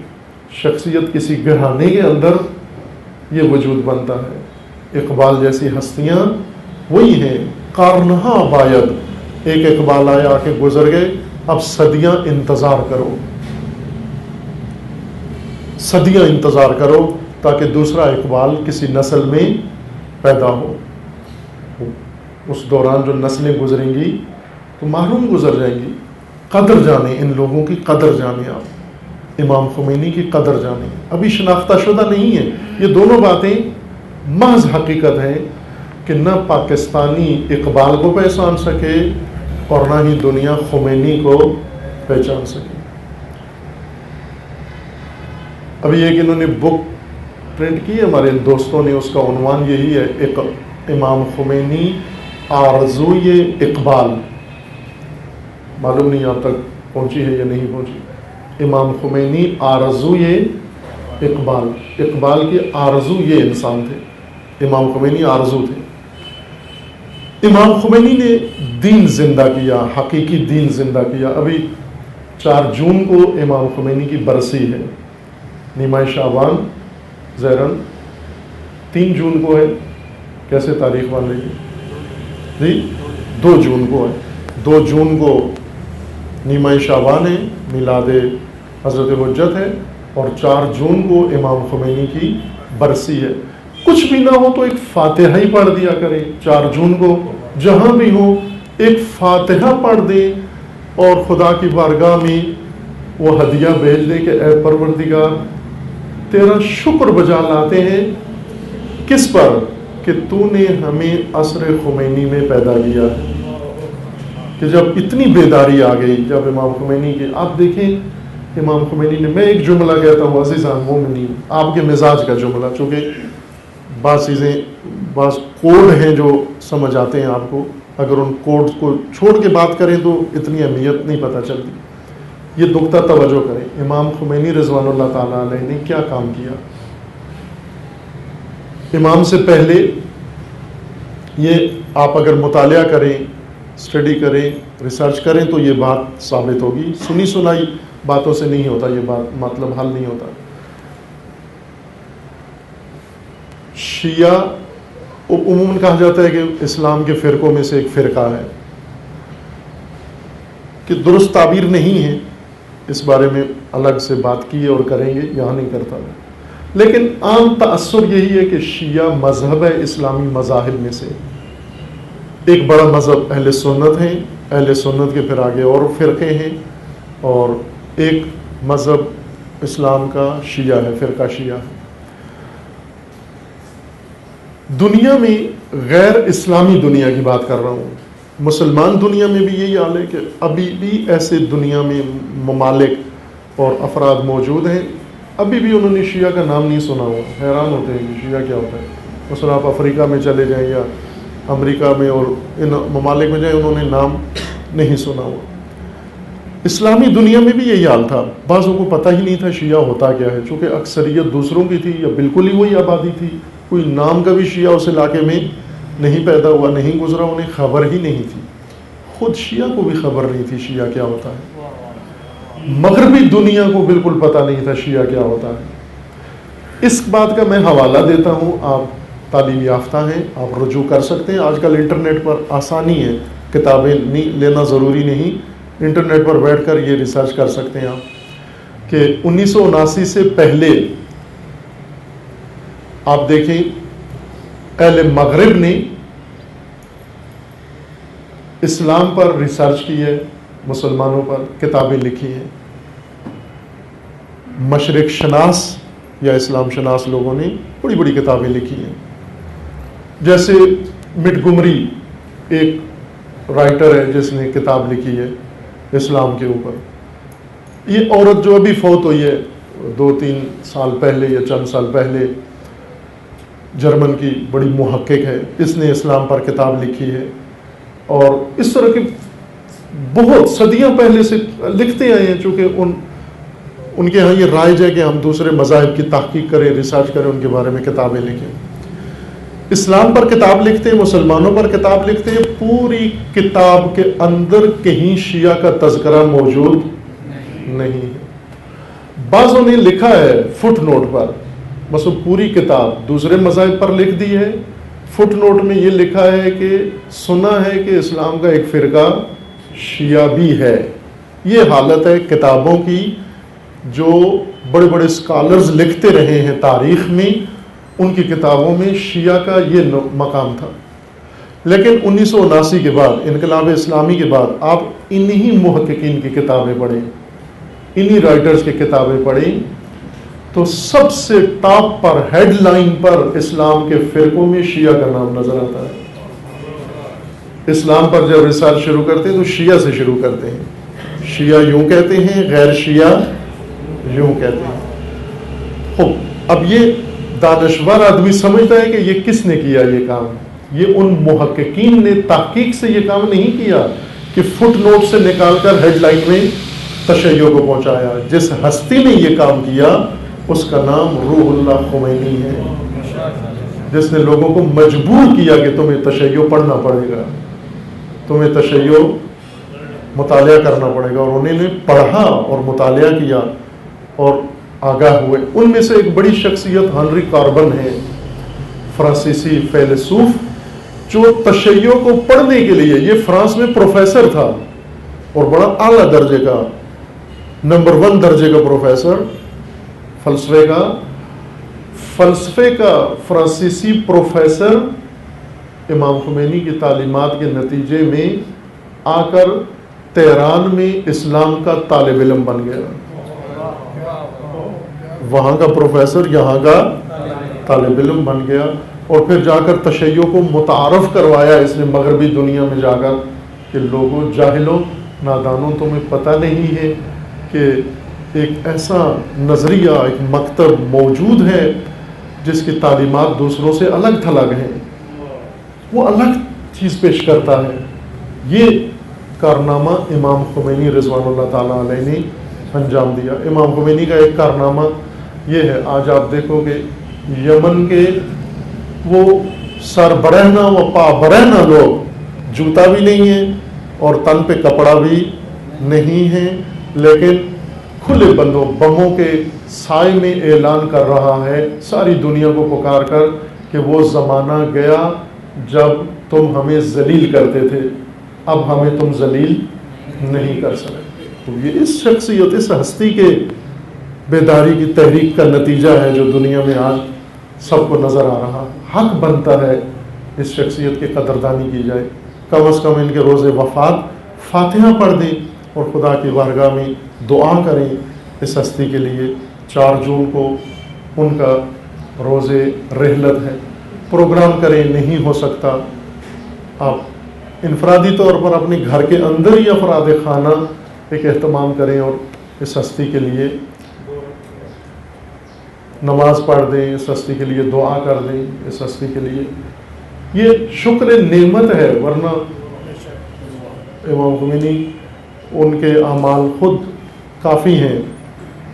شخصیت کسی گھرانے کے اندر یہ وجود بنتا ہے۔ اقبال جیسی ہستیاں وہی ہیں، قرنہا باید، ایک اقبال آیا آ کے گزر گئے، اب صدیاں انتظار کرو، صدیاں انتظار کرو تاکہ دوسرا اقبال کسی نسل میں پیدا ہو۔ اس دوران جو نسلیں گزریں گی تو محروم گزر جائیں گی۔ قدر جانیں، ان لوگوں کی قدر جانیں، آپ امام خمینی کی قدر جانیں۔ ابھی شناختہ شدہ نہیں ہے، یہ دونوں باتیں محض حقیقت ہے کہ نہ پاکستانی اقبال کو پہچان سکے اور نہ ہی دنیا خمینی کو پہچان سکے۔ ابھی ایک انہوں نے بک پرنٹ کی ہے ہمارے دوستوں نے، اس کا عنوان یہی ہے، امام خمینی آرزوئے اقبال۔ معلوم نہیں آپ تک پہنچی ہے یا نہیں پہنچی۔ امام خمینی آرزو اقبال، اقبال کے آرزو یہ انسان تھے، امام خمینی آرزو تھے۔ امام خمینی نے دین زندہ کیا، حقیقی دین زندہ کیا۔ ابھی 4 جون کو امام خمینی کی برسی ہے، نیمہ شعبان زہرن 3 جون کو ہے، کیسے تاریخ بن رہی ہے جی؟ 2 جون کو ہے، 2 جون کو نیمہ شعبان ہے، میلاد حضرت حجت ہے، اور 4 جون کو امام خمینی کی برسی ہے۔ کچھ بھی نہ ہو تو ایک فاتحہ ہی پڑھ دیا کریں، 4 جون کو جہاں بھی ہو ایک فاتحہ پڑھ دیں اور خدا کی بارگاہ میں وہ ہدیہ بھیج دیں کہ اے پروردگار تیرا شکر بجا لاتے ہیں، کس پر؟ کہ تو نے ہمیں عصر خمینی میں پیدا کیا ہے۔ کہ جب اتنی بیداری آ گئی، جب امام خمینی کے، آپ دیکھیں امام خمینی نے، میں ایک جملہ کہتا ہوں عزیزان مومنین، آپ کے مزاج کا جملہ، چونکہ بعض چیزیں، بعض کوڈ ہیں جو سمجھ آتے ہیں آپ کو، اگر ان کوڈ کو چھوڑ کے بات کریں تو اتنی اہمیت نہیں پتہ چلتی۔ یہ نقطہ توجہ کریں، امام خمینی رضوان اللہ تعالیٰ علیہ نے کیا کام کیا۔ امام سے پہلے یہ آپ اگر مطالعہ کریں، اسٹڈی کریں، ریسرچ کریں تو یہ بات ثابت ہوگی، سنی سنائی باتوں سے نہیں ہوتا، یہ بات مطلب حل نہیں ہوتا۔ شیعہ عموماً کہا جاتا ہے کہ اسلام کے فرقوں میں سے ایک فرقہ ہے، کہ درست تعبیر نہیں ہے، اس بارے میں الگ سے بات کی اور کریں گے، یہاں نہیں کرتا، لیکن عام تأثر یہی ہے کہ شیعہ مذہب ہے اسلامی مذاہب میں سے ایک بڑا مذہب، اہل سنت ہیں، اہل سنت کے پھر آگے اور فرقے ہیں، اور ایک مذہب اسلام کا شیعہ ہے، فرقہ شیعہ ہے۔ دنیا میں غیر اسلامی دنیا کی بات کر رہا ہوں، مسلمان دنیا میں بھی یہی حال ہے کہ ابھی بھی ایسے دنیا میں ممالک اور افراد موجود ہیں، ابھی بھی انہوں نے شیعہ کا نام نہیں سنا ہوا، حیران ہوتے ہیں کہ شیعہ کیا ہوتا ہے۔ مثلا آپ افریقہ میں چلے جائیں یا امریکہ میں اور ان ممالک میں جائیں، انہوں نے نام نہیں سنا ہوا۔ اسلامی دنیا میں بھی یہی حال تھا، بعضوں کو پتہ ہی نہیں تھا شیعہ ہوتا کیا ہے، چونکہ اکثریت دوسروں کی تھی یا بالکل ہی وہی آبادی تھی، کوئی نام کا بھی شیعہ اس علاقے میں نہیں پیدا ہوا، نہیں گزرا، انہیں خبر ہی نہیں تھی، خود شیعہ کو بھی خبر نہیں تھی شیعہ کیا ہوتا ہے، مغربی دنیا کو بالکل پتہ نہیں تھا شیعہ کیا ہوتا ہے۔ اس بات کا میں حوالہ دیتا ہوں، آپ تعلیم یافتہ ہیں، آپ رجوع کر سکتے ہیں، آج کل انٹرنیٹ پر آسانی ہے، کتابیں نہیں لینا ضروری نہیں، انٹرنیٹ پر بیٹھ کر یہ ریسرچ کر سکتے ہیں آپ کہ 1979 سے پہلے آپ دیکھیں اہل مغرب نے اسلام پر ریسرچ کی ہے، مسلمانوں پر کتابیں لکھی ہیں، مشرق شناس یا اسلام شناس لوگوں نے بڑی بڑی کتابیں لکھی ہیں، جیسے مٹگمری ایک رائٹر ہے جس نے کتاب لکھی ہے اسلام کے اوپر۔ یہ عورت جو ابھی فوت ہوئی ہے 2-3 سال پہلے یا چند سال پہلے، جرمن کی بڑی محقق ہے، اس نے اسلام پر کتاب لکھی ہے، اور اس طرح کے بہت صدیاں پہلے سے لکھتے آئے ہیں، چونکہ ان کے ہاں یہ رائج ہے کہ ہم دوسرے مذاہب کی تحقیق کریں، ریسرچ کریں، ان کے بارے میں کتابیں لکھیں۔ اسلام پر کتاب لکھتے ہیں، مسلمانوں پر کتاب لکھتے ہیں، پوری کتاب کے اندر کہیں شیعہ کا تذکرہ موجود نہیں ہے۔ بعضوں نے لکھا ہے فٹ نوٹ پر، بس وہ پوری کتاب دوسرے مذاہب پر لکھ دی ہے، فٹ نوٹ میں یہ لکھا ہے کہ سنا ہے کہ اسلام کا ایک فرقہ شیعہ بھی ہے۔ یہ حالت ہے کتابوں کی، جو بڑے بڑے اسکالرز لکھتے رہے ہیں تاریخ میں، ان کی کتابوں میں شیعہ کا یہ مقام تھا۔ لیکن 1979 کے بعد، انقلاب اسلامی کے بعد، آپ انہی محققین کی کتابیں پڑھیں، انہی رائٹرز کی کتابیں پڑھیں، تو سب سے ٹاپ پر، ہیڈ لائن پر اسلام کے فرقوں میں شیعہ کا نام نظر آتا ہے۔ اسلام پر جب ریسرچ شروع کرتے ہیں تو شیعہ سے شروع کرتے ہیں، شیعہ یوں کہتے ہیں، غیر شیعہ یوں کہتے ہیں۔ خوب، اب یہ دانشور آدمی سمجھتا ہے کہ یہ کس نے کیا یہ کام، یہ ان محققین نے تحقیق سے یہ کام نہیں کیا کہ فٹ نوٹ سے نکال کر ہیڈ لائن میں تشیع کو پہنچایا. جس ہستی نے یہ کام کیا اس کا نام روح اللہ خمینی ہے، جس نے لوگوں کو مجبور کیا کہ تمہیں تشیع پڑھنا پڑے گا، تمہیں تشیع مطالعہ کرنا پڑے گا. اور انہوں نے پڑھا اور مطالعہ کیا اور آگاہ ہوئے. ان میں سے ایک بڑی شخصیت ہنری کاربن ہے، فرانسیسی فیلسوف، جو تشیع کو پڑھنے کے لیے، یہ فرانس میں پروفیسر تھا اور بڑا اعلیٰ درجے کا، نمبر 1 درجے کا پروفیسر فلسفے کا فرانسیسی پروفیسر امام خمینی کی تعلیمات کے نتیجے میں آ کر تہران میں اسلام کا طالب علم بن گیا. وہاں کا پروفیسر یہاں کا طالب علم بن گیا اور پھر جا کر تشیع کو متعارف کروایا اس نے مغربی دنیا میں جا کر کہ لوگوں، جاہلوں، نادانوں، تمہیں پتہ نہیں ہے کہ ایک ایسا نظریہ، ایک مکتب موجود ہے جس کی تعلیمات دوسروں سے الگ تھلگ ہیں، وہ الگ چیز پیش کرتا ہے. یہ کارنامہ امام خمینی رضوان اللہ تعالیٰ علیہ نے انجام دیا. امام خمینی کا ایک کارنامہ یہ ہے، آج آپ دیکھو کہ یمن کے وہ سر برہنہ و پا برہنہ لوگ، جوتا بھی نہیں ہے اور تن پہ کپڑا بھی نہیں ہے، لیکن کھلے بندوں بموں کے سائے میں اعلان کر رہا ہے ساری دنیا کو پکار کر کہ وہ زمانہ گیا جب تم ہمیں ذلیل کرتے تھے، اب ہمیں تم ذلیل نہیں کر سکتے. تو یہ اس شخصیت، اس ہستی کے بیداری کی تحریک کا نتیجہ ہے جو دنیا میں آج سب کو نظر آ رہا. حق بنتا ہے اس شخصیت کی قدردانی کی جائے. کم از کم ان کے روز وفات فاتحہ پڑھ دیں اور خدا کی بارگاہ میں دعا کریں اس ہستی کے لیے. 4 جون کو ان کا روز رحلت ہے. پروگرام کریں، نہیں ہو سکتا آپ انفرادی طور پر اپنے گھر کے اندر ہی افراد خانہ ایک اہتمام کریں اور اس ہستی کے لیے نماز پڑھ دیں، اس ہستی کے لیے دعا کر دیں. اس ہستی کے لیے یہ شکر نعمت ہے، ورنہ امام خمینی ان کے اعمال خود کافی ہیں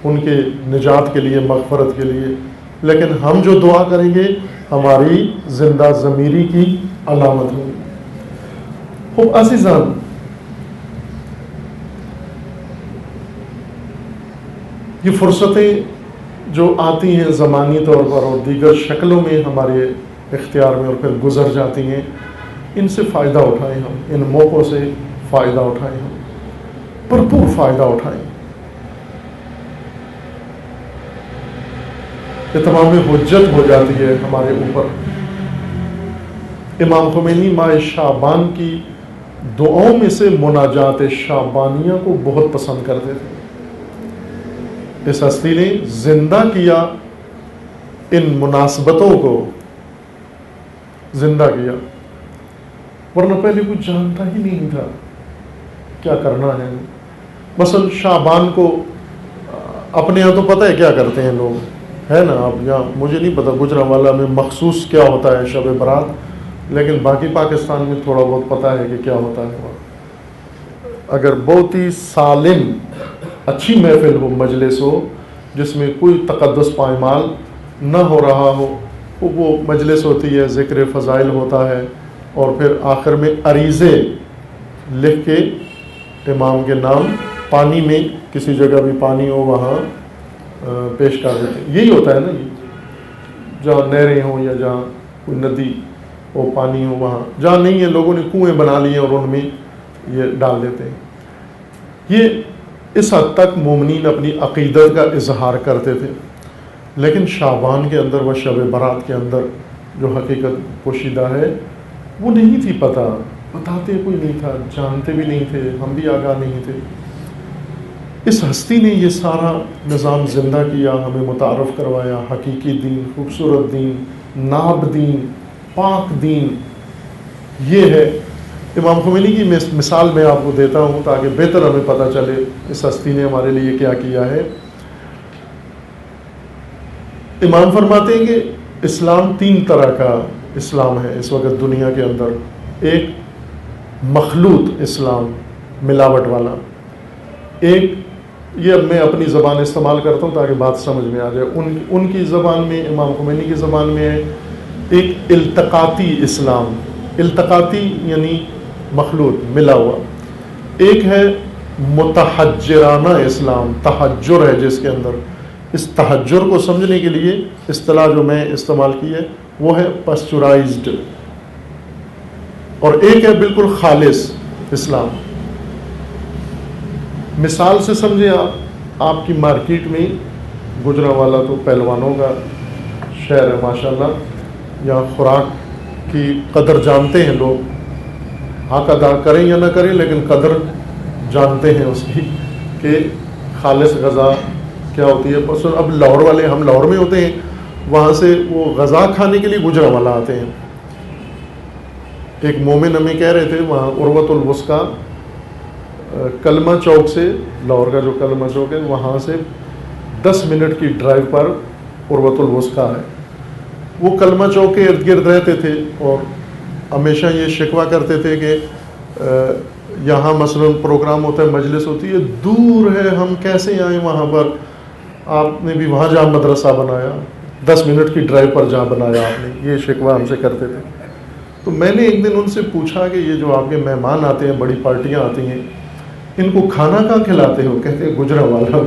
ان کے نجات کے لیے، مغفرت کے لیے، لیکن ہم جو دعا کریں گے ہماری زندہ ضمیری کی علامت ہوگی. خوب عزیزان، یہ فرصتیں جو آتی ہیں زمانی طور پر اور دیگر شکلوں میں ہمارے اختیار میں اور پھر گزر جاتی ہیں، ان سے فائدہ اٹھائیں. ہم ان موقعوں سے فائدہ اٹھائیں، ہم بھرپور فائدہ اٹھائیں. اتمام حجت ہو جاتی ہے ہمارے اوپر. امام خمینی ماہ شعبان کی دعاؤں میں سے مناجات شعبانیہ کو بہت پسند کرتے تھے. اس ہستی نے زندہ کیا، ان مناسبتوں کو زندہ کیا، ورنہ پہلے کچھ جانتا ہی نہیں تھا کیا کرنا ہے. مثلا شعبان کو اپنے یہاں تو پتہ ہے کیا کرتے ہیں لوگ، ہے نا؟ اب یہاں مجھے نہیں پتا گجرانوالہ میں مخصوص کیا ہوتا ہے شب برات، لیکن باقی پاکستان میں تھوڑا بہت پتہ ہے کہ کیا ہوتا ہے وہاں. اگر بہت ہی سالم اچھی محفل ہو، مجلس ہو جس میں کوئی تقدس پائمال نہ ہو رہا ہو، وہ مجلس ہوتی ہے، ذکر فضائل ہوتا ہے، اور پھر آخر میں عریضے لکھ کے امام کے نام پانی میں، کسی جگہ بھی پانی ہو وہاں پیش کر دیتے. یہی ہوتا ہے نا، جہاں نہریں ہوں یا جہاں کوئی ندی ہو، پانی ہو، وہاں جہاں نہیں ہے لوگوں نے کنویں بنا لیے اور ان میں یہ ڈال دیتے ہیں. یہ اس حد تک مومنین اپنی عقیدت کا اظہار کرتے تھے. لیکن شعبان کے اندر و شب برات کے اندر جو حقیقت پوشیدہ ہے وہ نہیں تھی پتہ، بتاتے کوئی نہیں تھا، جانتے بھی نہیں تھے، ہم بھی آگاہ نہیں تھے. اس ہستی نے یہ سارا نظام زندہ کیا، ہمیں متعارف کروایا حقیقی دین، خوبصورت دین، ناب دین، پاک دین. یہ ہے امام خمینی کی مثال میں آپ کو دیتا ہوں تاکہ بہتر ہمیں پتہ چلے اس ہستی نے ہمارے لیے کیا کیا ہے. امام فرماتے ہیں کہ اسلام 3 طرح کا اسلام ہے اس وقت دنیا کے اندر. ایک مخلوط اسلام، ملاوٹ والا. ایک یہ اب میں اپنی زبان استعمال کرتا ہوں تاکہ بات سمجھ میں آ جائے. ان کی زبان میں، امام خمینی کی زبان میں ہے ایک التقاطی اسلام. التقاطی یعنی مخلوط، ملا ہوا. ایک ہے متحجرانہ اسلام، تحجر ہے جس کے اندر. اس تحجر کو سمجھنے کے لیے اصطلاح جو میں استعمال کی ہے وہ ہے پاسچرائزڈ. اور ایک ہے بالکل خالص اسلام. مثال سے سمجھیں آپ کی مارکیٹ میں، گجرانوالہ تو پہلوانوں کا شہر ہے ماشاءاللہ، یہاں خوراک کی قدر جانتے ہیں لوگ، حق ادا کریں یا نہ کریں لیکن قدر جانتے ہیں اس کی کہ خالص غذا کیا ہوتی ہے. بس اب لاہور والے، ہم لاہور میں ہوتے ہیں، وہاں سے وہ غذا کھانے کے لیے گجرانوالہ آتے ہیں. ایک مومن ہمیں کہہ رہے تھے وہاں عروۃ الوثقیٰ کلمہ چوک سے، لاہور کا جو کلمہ چوک ہے وہاں سے 10 منٹ کی ڈرائیو پر عروۃ الوثقیٰ ہے. وہ کلمہ چوک کے ارد گرد رہتے تھے اور ہمیشہ یہ شکوہ کرتے تھے کہ یہاں مثلا پروگرام ہوتا ہے، مجلس ہوتی ہے، دور ہے، ہم کیسے آئیں وہاں پر. آپ نے بھی وہاں جہاں مدرسہ بنایا، 10 منٹ کی ڈرائیو پر جہاں بنایا آپ نے، یہ شکوہ ہم سے کرتے تھے. تو میں نے ایک دن ان سے پوچھا کہ یہ جو آپ کے مہمان آتے ہیں، بڑی پارٹیاں آتی ہیں، ان کو کھانا کہاں کھلاتے ہو؟ کہتے ہیں گجرانوالہ.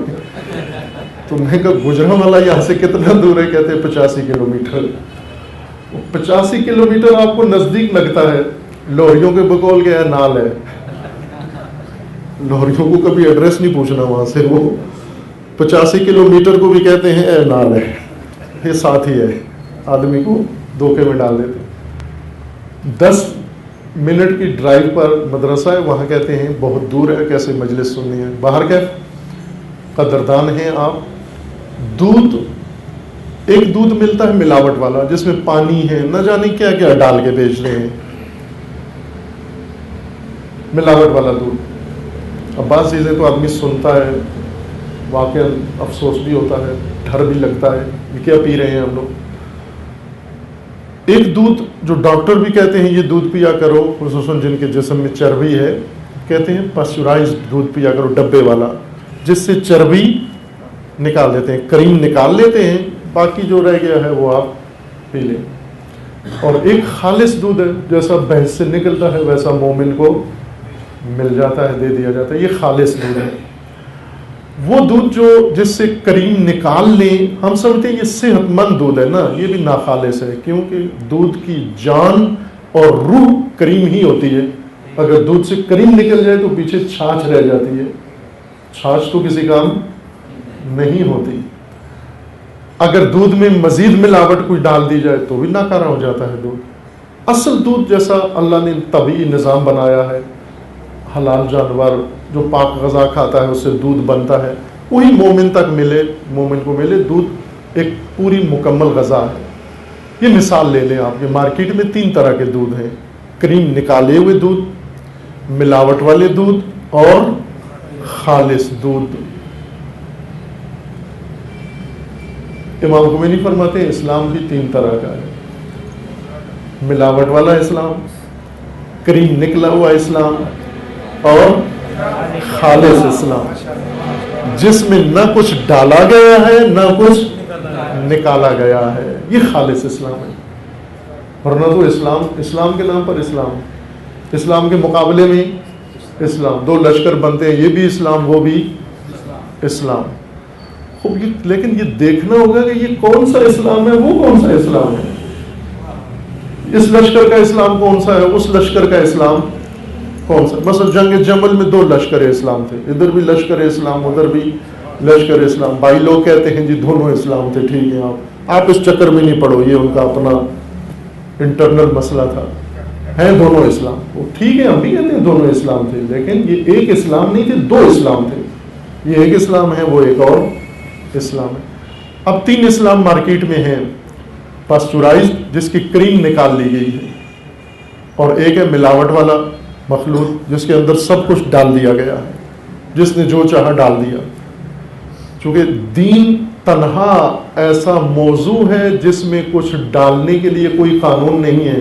تو میں کہا گجرانوالہ یہاں سے کتنا دور ہے؟ کہتے ہیں 85 کلومیٹر. 85 کلومیٹر آپ کو نزدیک لگتا ہے، لوہریوں کے بقول کے نال ہے. لوہریوں کو کبھی ایڈریس نہیں پوچھنا وہاں سے، وہ 85 کلومیٹر کو بھی کہتے ہیں اے نال ہے، یہ ساتھ ہی ہے. آدمی کو دھوکے میں ڈال دیتے. 10 منٹ کی ڈرائیو پر مدرسہ ہے، وہاں کہتے ہیں بہت دور ہے، کیسے مجلس سننی ہے. باہر کیا قدردان ہیں آپ. دودھ، ایک دودھ ملتا ہے ملاوٹ والا جس میں پانی ہے، نہ جانے کیا کیا ڈال کے بیچ رہے ہیں، ملاوٹ والا دودھ. اب بعض چیزیں تو آدمی سنتا ہے، واقعا افسوس بھی ہوتا ہے، ڈر بھی لگتا ہے، یہ کیا پی رہے ہیں ہم لوگ. ایک دودھ جو ڈاکٹر بھی کہتے ہیں یہ دودھ پیا کرو، خصوصاً جن کے جسم میں چربی ہے، کہتے ہیں پاسچرائزڈ دودھ پیا کرو، ڈبے والا، جس سے چربی نکال دیتے ہیں، کریم نکال لیتے ہیں، باقی جو رہ گیا ہے وہ آپ پی لیں. اور ایک خالص دودھ ہے، جیسا بھینس سے نکلتا ہے ویسا مومن کو مل جاتا ہے، دے دیا جاتا ہے. یہ خالص دودھ ہے. وہ دودھ جو جس سے کریم نکال لیں، ہم سمجھتے ہیں یہ صحت مند دودھ ہے نا، یہ بھی ناخالص ہے، کیونکہ دودھ کی جان اور روح کریم ہی ہوتی ہے. اگر دودھ سے کریم نکل جائے تو پیچھے چھاچھ رہ جاتی ہے، چھاچھ تو کسی کام نہیں ہوتی. اگر دودھ میں مزید ملاوٹ کوئی ڈال دی جائے تو بھی ناکارہ ہو جاتا ہے دودھ. اصل دودھ جیسا اللہ نے طبیعی نظام بنایا ہے، حلال جانور جو پاک غذا کھاتا ہے اس سے دودھ بنتا ہے، وہی مومن تک ملے، مومن کو ملے. دودھ ایک پوری مکمل غذا ہے. یہ مثال لے لیں آپ، یہ مارکیٹ میں 3 طرح کے دودھ ہیں: کریم نکالے ہوئے دودھ، ملاوٹ والے دودھ اور خالص دودھ. امام خمینی فرماتے ہیں اسلام بھی 3 طرح کا ہے: ملاوٹ والا اسلام، کریم نکلا ہوا اسلام اور خالص اسلام، جس میں نہ کچھ ڈالا گیا ہے نہ کچھ نکالا گیا ہے. یہ خالص اسلام ہے. ورنہ تو اسلام کے نام پر اسلام کے مقابلے میں اسلام، 2 لشکر بنتے ہیں، یہ بھی اسلام وہ بھی اسلام. خوب لیکن یہ دیکھنا ہوگا کہ یہ کون سا اسلام ہے، وہ کون سا اسلام ہے. اس لشکر کا اسلام کون سا ہے، اس لشکر کا اسلام کون سا. مثلا جنگ جمل میں 2 لشکر اسلام تھے، ادھر بھی لشکر اسلام ادھر بھی لشکر اسلام. بھائی لوگ کہتے ہیں جی دونوں اسلام تھے. ٹھیک ہے، آپ اس چکر میں نہیں پڑو، یہ ان کا اپنا انٹرنل مسئلہ تھا. ہیں دونوں اسلام، وہ ٹھیک ہے، ہم بھی کہتے ہیں دونوں اسلام تھے، لیکن یہ ایک اسلام نہیں تھے، 2 اسلام تھے. یہ ایک اسلام ہے، وہ ایک اور اسلام ہے. اب 3 اسلام مارکیٹ میں ہیں: پاسچرائزڈ جس کی کریم نکال لی گئی ہے، اور ایک ہے ملاوٹ والا مخلوط جس کے اندر سب کچھ ڈال دیا گیا ہے، جس نے جو چاہا ڈال دیا. چونکہ دین تنہا ایسا موضوع ہے جس میں کچھ ڈالنے کے لیے کوئی قانون نہیں ہے.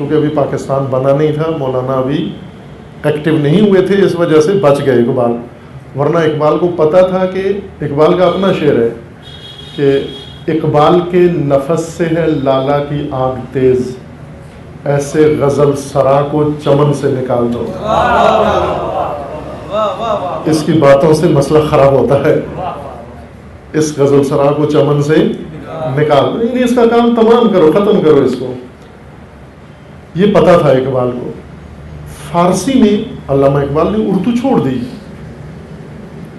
چونکہ ابھی پاکستان بنا نہیں تھا، مولانا ابھی ایکٹیو نہیں ہوئے تھے، اس وجہ سے بچ گئے اقبال، ورنہ اقبال کو پتہ تھا کہ اقبال کا اپنا شعر ہے کہ اقبال کے نفس سے ہے لالا کی آگ تیز، ایسے غزل سرا کو چمن سے نکال دو. اس کی باتوں سے مسئلہ خراب ہوتا ہے، اس غزل سرا کو چمن سے نکال دو، یعنی اس کا کام تمام کرو، ختم کرو اس کو. یہ پتا تھا اقبال کو. فارسی میں علامہ اقبال نے اردو چھوڑ دی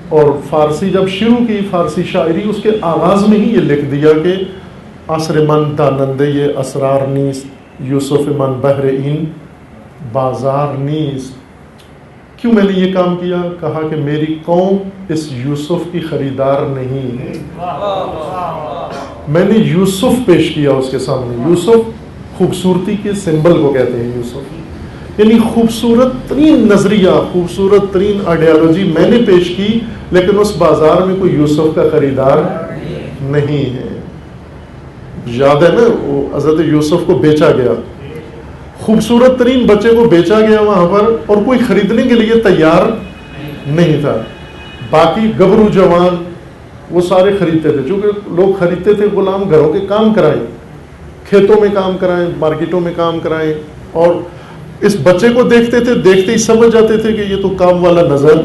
اور فارسی جب شروع کی فارسی شاعری، اس کے آغاز میں ہی یہ لکھ دیا کہ عصر من دانندے یہ اسرار نیست، یوسف من بحر این بازار نیست. کیوں میں نے یہ کام کیا؟ کہا کہ میری قوم اس یوسف کی خریدار نہیں ہے. میں نے یوسف پیش کیا اس کے سامنے. یوسف خوبصورتی کے سمبل کو کہتے ہیں یوسف، یعنی خوبصورت ترین نظریہ، خوبصورت ترین آئیڈیالوجی میں نے پیش کی، لیکن اس بازار میں کوئی یوسف کا خریدار نہیں ہے. یاد ہے نا وہ حضرت یوسف کو بیچا گیا، خوبصورت ترین بچے کو بیچا گیا وہاں پر، اور کوئی خریدنے کے لیے تیار نہیں تھا. باقی گبرو جوان وہ سارے خریدتے تھے، چونکہ لوگ خریدتے تھے غلام گھروں کے کام کرائیں، کھیتوں میں کام کرائیں، مارکیٹوں میں کام کرائیں، اور اس بچے کو دیکھتے تھے، دیکھتے ہی سمجھ جاتے تھے کہ یہ تو کام والا نظر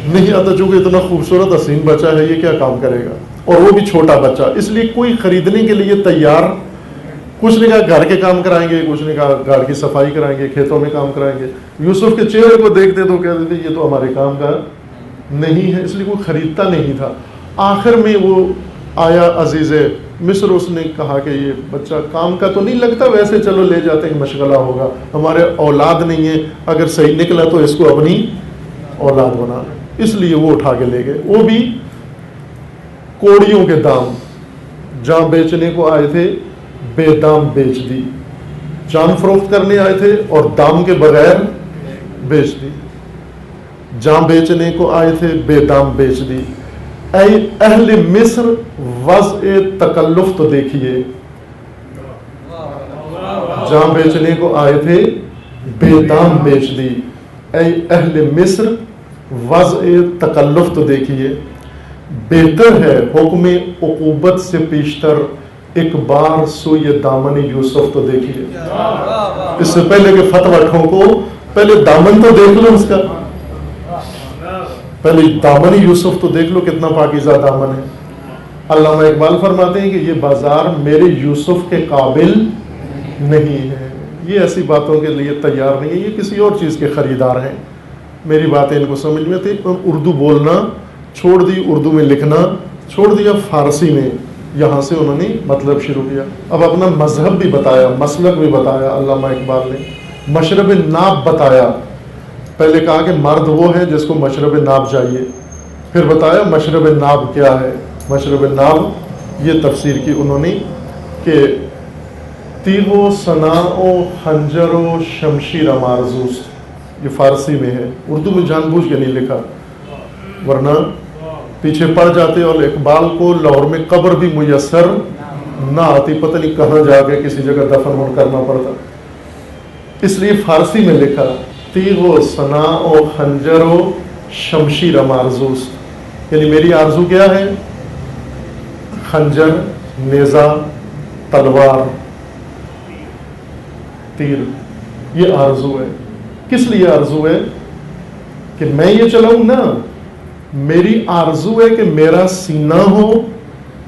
نہیں آتا، چونکہ اتنا خوبصورت حسین بچہ ہے، یہ کیا کام کرے گا، اور وہ بھی چھوٹا بچہ. اس لیے کوئی خریدنے کے لیے تیار، کچھ نے کہا گھر کے کام کرائیں گے، کچھ نے کہا گھر کی صفائی کرائیں گے، کھیتوں میں کام کرائیں گے. یوسف کے چہرے کو دیکھتے تو کہتے تھے یہ تو ہمارے کام کا نہیں ہے، اس لیے کوئی خریدتا نہیں تھا. آخر میں وہ آیا عزیز مصر، اس نے کہا کہ یہ بچہ کام کا تو نہیں لگتا، ویسے چلو لے جاتے ہیں، مشغلہ ہوگا، ہمارے اولاد نہیں ہے، اگر صحیح نکلا تو اس کو اپنی اولاد بنا. اس لیے وہ اٹھا کے لے گئے. وہ بھی کوڑیوں کے دام، جہاں بیچنے کو آئے تھے بے دام بیچ دی، جان فروخت کرنے آئے تھے اور دام کے بغیر بیچ دی. جہاں بیچنے کو آئے تھے بے دام بیچ دی. اے اہل مصر وضع تکلف تو دیکھیے، جہاں بیچنے کو آئے تھے بے دام بیچ دی. اے اہل مصر وضع تکلف تو دیکھیے. بہتر ہے حکم عقوبت سے پیشتر، ایک بار سو یہ دامن یوسف تو دیکھیے. اس سے پہلے کہ فتویٰ ٹھوکو، پہلے دامن تو دیکھ لو اس کا، پہلے دامن یوسف تو دیکھ لو کتنا پاکیزہ دامن ہے. علامہ اقبال فرماتے ہیں کہ یہ بازار میرے یوسف کے قابل نہیں ہے، یہ ایسی باتوں کے لیے تیار نہیں ہے، یہ کسی اور چیز کے خریدار ہیں. میری باتیں ان کو سمجھ میں تھی. اردو بولنا چھوڑ دی، اردو میں لکھنا چھوڑ دیا، فارسی میں یہاں سے انہوں نے مطلب شروع کیا. اب اپنا مذہب بھی بتایا، مسلک بھی بتایا علامہ اقبال نے. مشرب ناب بتایا. پہلے کہا کہ مرد وہ ہے جس کو مشرب ناب چاہیے، پھر بتایا مشرب ناب کیا ہے. مشرب ناب یہ تفسیر کی انہوں نے کہ تیغ و سنا و خنجر و شمشیر مارزوس، یہ فارسی میں ہے، اردو میں جان بوجھ کے نہیں لکھا، ورنہ پیچھے پڑ جاتے اور اقبال کو لاہور میں قبر بھی میسر نہ آتی، پتہ نہیں کہاں جا کے کسی جگہ دفن کرنا پڑتا. اس لیے فارسی میں لکھا تیغ و سنا و خنجر و شمشیر مارزوس، یعنی میری آرزو کیا ہے؟ خنجر، نیزہ، تلوار، تیر، یہ آرزو ہے. کس لیے آرزو ہے؟ کہ میں یہ چلاؤں نا، میری آرزو ہے کہ میرا سینہ ہو،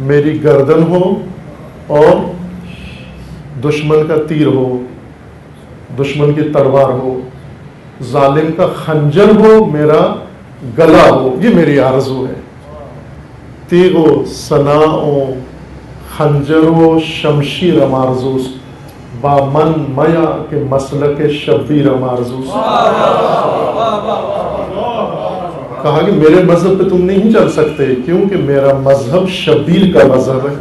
میری گردن ہو، اور دشمن کا تیر ہو، دشمن کی تلوار ہو، ظالم کا خنجر ہو، میرا گلا ہو. یہ میری آرزو ہے. تیغ و سنا و خنجر و شمشیر مارزوس، با من میا کے مسلک شبیر مارزوس. کہا کہ میرے مذہب پہ تم نہیں چل سکتے، کیونکہ میرا مذہب شبیر کا مذہب ہے.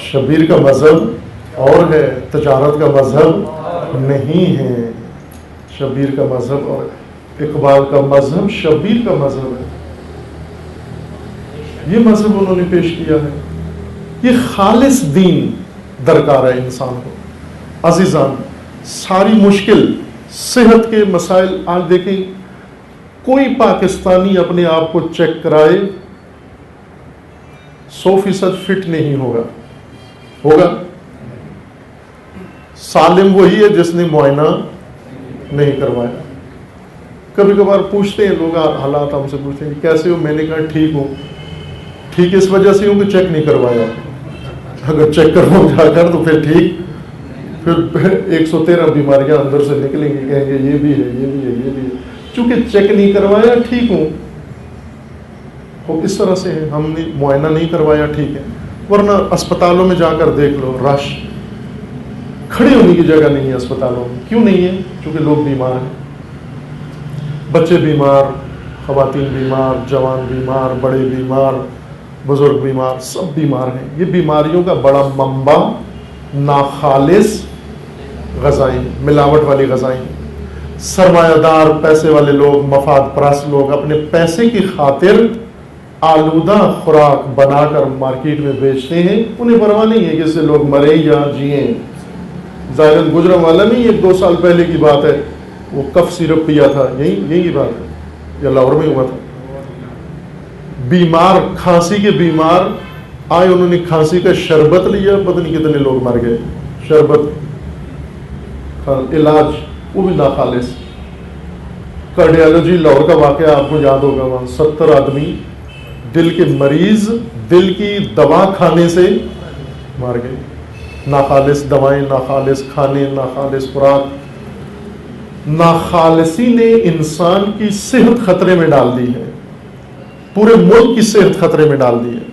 شبیر کا مذہب اور ہے، تجارت کا مذہب نہیں ہے. شبیر کا مذہب اور اقبال کا مذہب شبیر کا مذہب ہے. یہ مذہب انہوں نے پیش کیا ہے. یہ خالص دین درکار ہے انسان کو. عزیزان، ساری مشکل صحت کے مسائل. آج دیکھیں کوئی پاکستانی اپنے آپ کو چیک کرائے 100% فٹ نہیں ہوگا. سالم وہی ہے جس نے معائنہ نہیں کروایا. کبھی کبھار پوچھتے ہیں لوگ حالات ہم سے پوچھتے ہیں کیسے ہو, میں نے کہا ٹھیک ہوں. ٹھیک اس وجہ سے ہوں کہ چیک نہیں کروایا. اگر چیک کرواؤ جا کر تو پھر ٹھیک, پھر 113 بیماریاں اندر سے نکلیں گی, کہیں گے یہ بھی ہے یہ بھی ہے یہ بھی ہے. چونکہ چیک نہیں کروایا ٹھیک ہوں. اس طرح سے ہے, ہم نے معائنہ نہیں کروایا ٹھیک ہے. ورنہ اسپتالوں میں جا کر دیکھ لو, رش, کھڑے ہونے کی جگہ نہیں ہے اسپتالوں میں. کیوں نہیں ہے؟ کیونکہ لوگ بیمار ہیں. بچے بیمار, خواتین بیمار, جوان بیمار, بڑے بیمار, بزرگ بیمار, سب بیمار ہیں. یہ بیماریوں کا بڑا منبع ناخالص غذائیں, ملاوٹ والی غذائیں. سرمایہ دار پیسے والے لوگ, مفاد پرست لوگ اپنے پیسے کی خاطر آلودہ خوراک بنا کر مارکیٹ میں بیچتے ہیں. انہیں پرواہ نہیں ہے کہ اس سے لوگ مریں یا جئیں. ظاہراً گجران والا نہیں, 1-2 سال پہلے کی بات ہے, وہ کف سیرپ پیا تھا, یہی کی بات ہے, یا لاہور میں ہوا تھا. بیمار, کھانسی کے بیمار آئے, انہوں نے کھانسی کا شربت لیا, پتہ نہیں کتنے لوگ مر گئے. شربت علاج وہ بھی ناخالص. کارڈیالوجی لاہور کا واقعہ آپ کو یاد ہوگا, وہاں 70 آدمی دل کے مریض دل کی دوا کھانے سے مار گئے. ناخالص دوائیں, ناخالص کھانے, ناخالص خوراک. ناخالصی نے انسان کی صحت خطرے میں ڈال دی ہے, پورے ملک کی صحت خطرے میں ڈال دی ہے.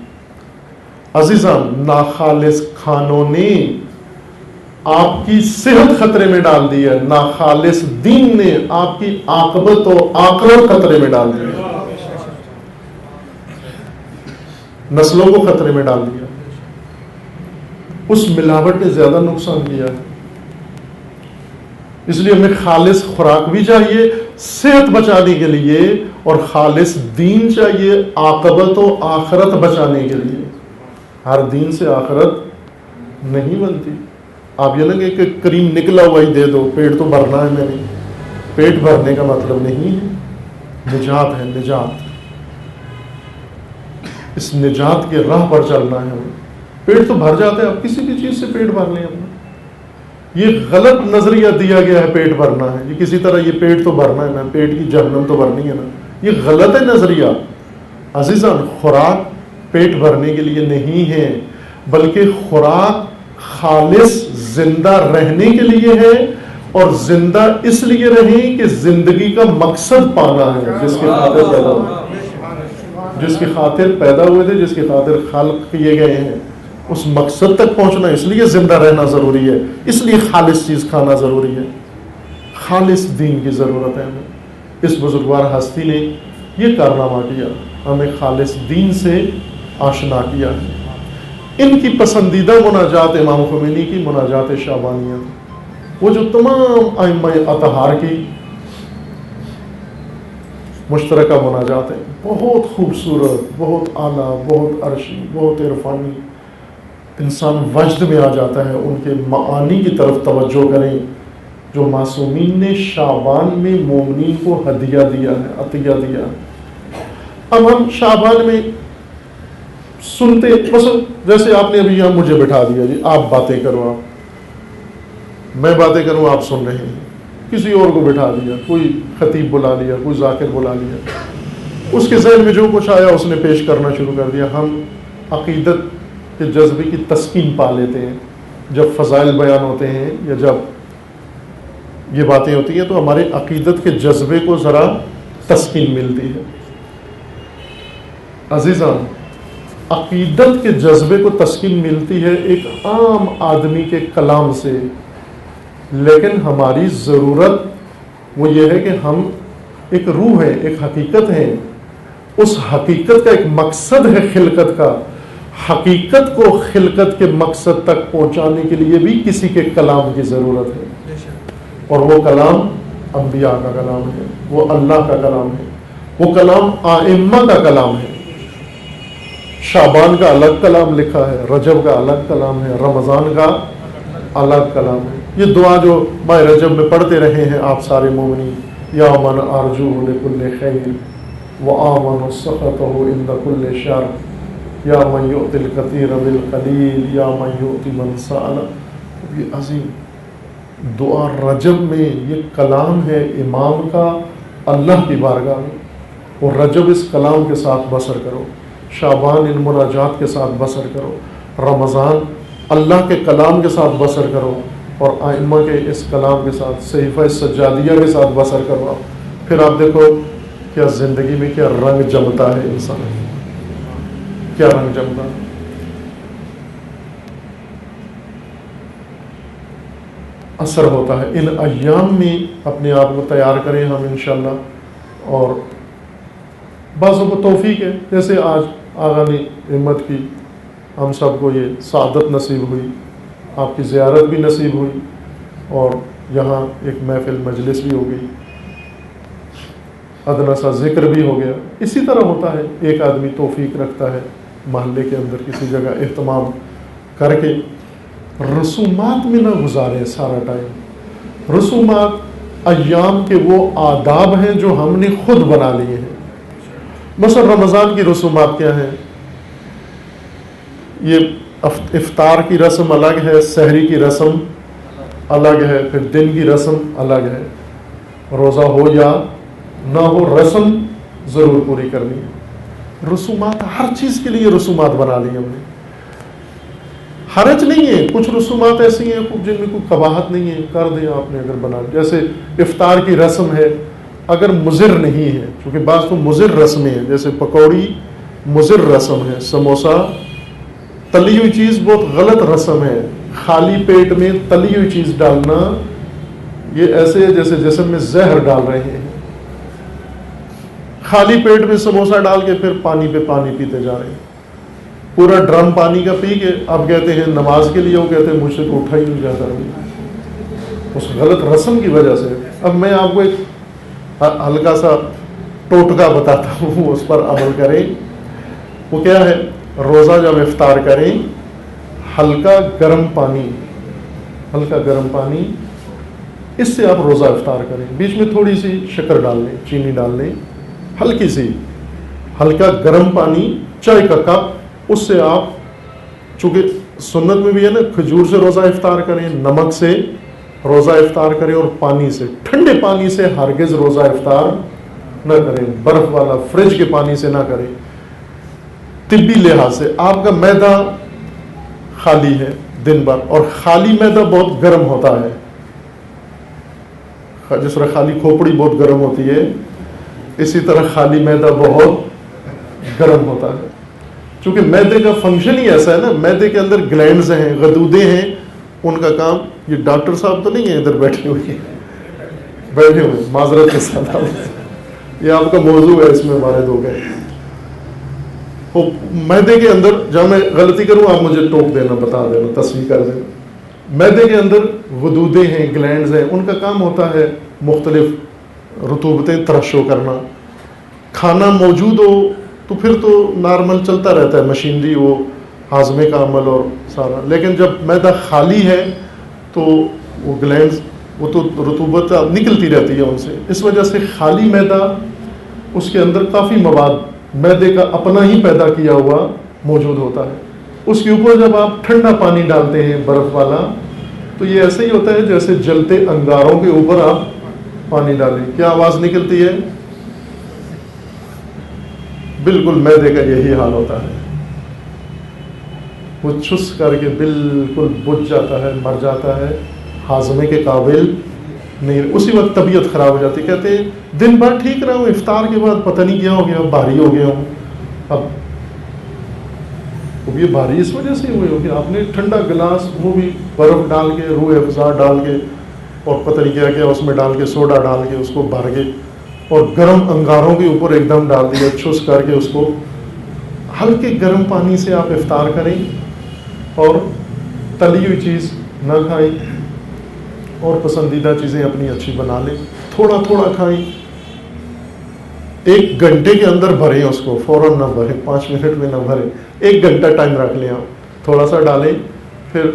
عزیزان, ناخالص کھانوں نے آپ کی صحت خطرے میں ڈال دی ہے. ناخالص دین نے آپ کی عاقبت و آخرت خطرے میں ڈال دی ہے. نسلوں کو خطرے میں ڈال دیا. اس ملاوٹ نے زیادہ نقصان کیا ہے. اس لیے ہمیں خالص خوراک بھی چاہیے صحت بچانے کے لیے, اور خالص دین چاہیے عاقبت و آخرت بچانے کے لیے. ہر دین سے آخرت نہیں بنتی. آپ یہ لگے کہ کریم نکلا ہوا ہی دے دو, پیٹ تو بھرنا ہے. میں نے پیٹ بھرنے کا مطلب نہیں ہے, نجات ہے, نجات. اس نجات کے راہ پر چلنا ہے. پیٹ تو بھر جاتا ہے, آپ کسی بھی چیز سے پیٹ بھر لیں اپنا. یہ غلط نظریہ دیا گیا ہے پیٹ بھرنا ہے, یہ کسی طرح یہ پیٹ تو بھرنا ہے نا, پیٹ کی جہنم تو بھرنی ہے نا. یہ غلط ہے نظریہ. عزیزان, خوراک پیٹ بھرنے کے لیے نہیں ہے, بلکہ خوراک خالص زندہ رہنے کے لیے ہے, اور زندہ اس لیے رہیں کہ زندگی کا مقصد پانا ہے, جس کے خاطر پیدا ہوئے, جس کی خاطر پیدا ہوئے تھے, جس کی خاطر خلق کیے گئے ہیں. اس مقصد تک پہنچنا, اس لیے زندہ رہنا ضروری ہے, اس لیے خالص چیز کھانا ضروری ہے. خالص دین کی ضرورت ہے ہمیں. اس بزرگوار ہستی نے یہ کارنامہ کیا, ہمیں خالص دین سے آشنا کیا ہے. ان کی پسندیدہ مناجات امام خمینی کی مناجات شعبانیہ, وہ جو تمام ائمہ اطہار کی مشترکہ مناجات ہیں, بہت خوبصورت, بہت اعلیٰ, بہت عرشی, بہت عرفانی. انسان وجد میں آ جاتا ہے. ان کے معانی کی طرف توجہ کریں جو معصومین نے شعبان میں مومنین کو ہدیہ دیا ہے, عطیہ دیا ہے. اب ہم شعبان میں سنتے, مثلا جیسے آپ نے ابھی یہاں مجھے بٹھا دیا, جی آپ باتیں کرو, آپ میں باتیں کروں, آپ سن رہے ہیں. کسی اور کو بٹھا دیا, کوئی خطیب بلا لیا, کوئی ذاکر بلا لیا, اس کے ذہن میں جو کچھ آیا اس نے پیش کرنا شروع کر دیا. ہم عقیدت کے جذبے کی تسکین پا لیتے ہیں جب فضائل بیان ہوتے ہیں, یا جب یہ باتیں ہوتی ہیں تو ہمارے عقیدت کے جذبے کو ذرا تسکین ملتی ہے. عزیزان, عقیدت کے جذبے کو تسکین ملتی ہے ایک عام آدمی کے کلام سے, لیکن ہماری ضرورت وہ یہ ہے کہ ہم ایک روح ہے, ایک حقیقت ہے, اس حقیقت کا ایک مقصد ہے خلقت کا. حقیقت کو خلقت کے مقصد تک پہنچانے کے لیے بھی کسی کے کلام کی ضرورت ہے, اور وہ کلام انبیاء کا کلام ہے, وہ اللہ کا کلام ہے, وہ کلام ائمہ کا کلام ہے. شعبان کا الگ کلام لکھا ہے, رجب کا الگ کلام ہے, رمضان کا الگ کلام ہے. یہ دعا جو ماہ رجب میں پڑھتے رہے ہیں آپ سارے مومنین، یا من ارجو لکل خیر وآمن سخطہ عند کل شر، یا من یؤتی الکثیر بالقلیل، یا من یؤتی من سأل. یہ عظیم دعا رجب میں، یہ کلام ہے امام کا اللہ کی بارگاہ میں، اور رجب اس کلام کے ساتھ بسر کرو، شعبان ان مناجات کے ساتھ بسر کرو، رمضان اللہ کے کلام کے ساتھ بسر کرو، اور ائمہ کے اس کلام کے ساتھ، صحیفہ سجادیہ کے ساتھ بسر کرو. پھر آپ دیکھو کیا زندگی میں کیا رنگ جمتا ہے انسان، کیا رنگ جمتا ہے. اثر ہوتا ہے. ان ایام میں اپنے آپ کو تیار کریں ہم انشاءاللہ. اور بعضوں کو توفیق ہے، جیسے آج آقا نے ہمت کی، ہم سب کو یہ سعادت نصیب ہوئی، آپ کی زیارت بھی نصیب ہوئی، اور یہاں ایک محفل مجلس بھی ہو گئی، ادنا سا ذکر بھی ہو گیا. اسی طرح ہوتا ہے، ایک آدمی توفیق رکھتا ہے محلے کے اندر کسی جگہ اہتمام کر کے. رسومات میں نہ گزارے سارا ٹائم. رسومات ایام کے وہ آداب ہیں جو ہم نے خود بنا لیے ہیں. مثلا رمضان کی رسومات کیا ہیں؟ یہ افطار کی رسم الگ ہے، سحری کی رسم الگ ہے، پھر دن کی رسم الگ ہے. روزہ ہو یا نہ ہو رسم ضرور پوری کرنی ہے. رسومات، ہر چیز کے لیے رسومات بنا لی ہم نے. حرج نہیں ہے، کچھ رسومات ایسی ہیں جن میں کوئی قباحت نہیں ہے، کر دیں آپ نے اگر بنا. جیسے افطار کی رسم ہے، اگر مضر نہیں ہے، چونکہ بعض تو مضر رسمیں ہیں، جیسے پکوڑی مضر رسم ہے، سموسہ تلی ہوئی چیز بہت غلط رسم ہے. خالی پیٹ میں تلی ہوئی چیز ڈالنا یہ ایسے ہے جیسے جسم میں زہر ڈال رہے ہیں. خالی پیٹ میں سموسہ ڈال کے پھر پانی پہ پانی پیتے جا رہے ہیں، پورا ڈرم پانی کا پی کے اب کہتے ہیں نماز کے لیے، وہ کہتے ہیں مجھ سے تو اٹھا ہی نہیں جاتا اس غلط رسم کی وجہ سے. اب میں آپ کو ایک ہلکا سا ٹوٹکا بتاتا ہوں، اس پر عمل کریں. وہ کیا ہے؟ روزہ جب افطار کریں، ہلکا گرم پانی اس سے آپ روزہ افطار کریں. بیچ میں تھوڑی سی شکر ڈال لیں، چینی ڈال لیں، ہلکی سی، ہلکا گرم پانی چائے کا کپ، اس سے آپ، چونکہ سنت میں بھی ہے نا، کھجور سے روزہ افطار کریں، نمک سے روزہ افطار کریں، اور پانی سے، ٹھنڈے پانی سے ہرگز روزہ افطار نہ کریں، برف والا فریج کے پانی سے نہ کریں. طبی لحاظ سے آپ کا معدہ خالی ہے دن بھر، اور خالی معدہ بہت گرم ہوتا ہے. جس طرح خالی کھوپڑی بہت گرم ہوتی ہے، اسی طرح خالی معدہ بہت گرم ہوتا ہے. چونکہ معدے کا فنکشن ہی ایسا ہے نا، معدے کے اندر گلینڈز ہیں، غدودیں ہیں، ان کا کام، یہ ڈاکٹر صاحب تو نہیں ہیں ادھر بیٹھے ہوئے معذرت کے ساتھ، یہ آپ کا موضوع ہے، اس میں وارد ہو گئے. معدے کے اندر، جب میں غلطی کروں آپ مجھے ٹوک دینا، بتا دینا، تصحیح کر دینا. معدے کے اندر غدودیں ہیں، گلینڈز ہیں، ان کا کام ہوتا ہے مختلف رطوبتیں ترشح کرنا. کھانا موجود ہو تو پھر تو نارمل چلتا رہتا ہے مشینری، وہ ہاضمے کا عمل اور سارا. لیکن جب معدہ خالی ہے تو وہ گلینڈز، وہ تو رطوبت نکلتی رہتی ہے ان سے. اس وجہ سے خالی معدہ، اس کے اندر کافی مواد معدے کا اپنا ہی پیدا کیا ہوا موجود ہوتا ہے. اس کے اوپر جب آپ ٹھنڈا پانی ڈالتے ہیں برف والا، تو یہ ایسے ہی ہوتا ہے جیسے جلتے انگاروں کے اوپر آپ پانی ڈالیں. کیا آواز نکلتی ہے؟ بالکل معدے کا یہی حال ہوتا ہے، وہ چھس کر کے بالکل بجھ جاتا ہے، مر جاتا ہے، ہاضمے کے قابل نہیں. اسی وقت طبیعت خراب ہو جاتی. کہتے ہیں دن بھر ٹھیک رہا ہوں، افطار کے بعد پتہ نہیں کیا ہو گیا، بھاری ہو گیا ہوں. اب یہ بھاری اس وجہ سے ہوئے ہو کہ آپ نے ٹھنڈا گلاس، وہ بھی برف ڈال کے، روح افزا ڈال کے، اور پتہ نہیں کیا کیا اس میں ڈال کے، سوڈا ڈال کے اس کو بھر کے، اور گرم انگاروں کے اوپر ایک دم ڈال دیا، چھس کر کے اس کو. ہلکے گرم پانی سے آپ افطار کریں، اور تلی ہوئی چیز نہ کھائیں، اور پسندیدہ چیزیں اپنی اچھی بنا لیں، تھوڑا تھوڑا کھائیں. 1 گھنٹے کے اندر بھریں اس کو، فوراً نہ بھریں، 5 منٹ میں نہ بھریں، 1 گھنٹہ ٹائم رکھ لیں آپ. تھوڑا سا ڈالیں، پھر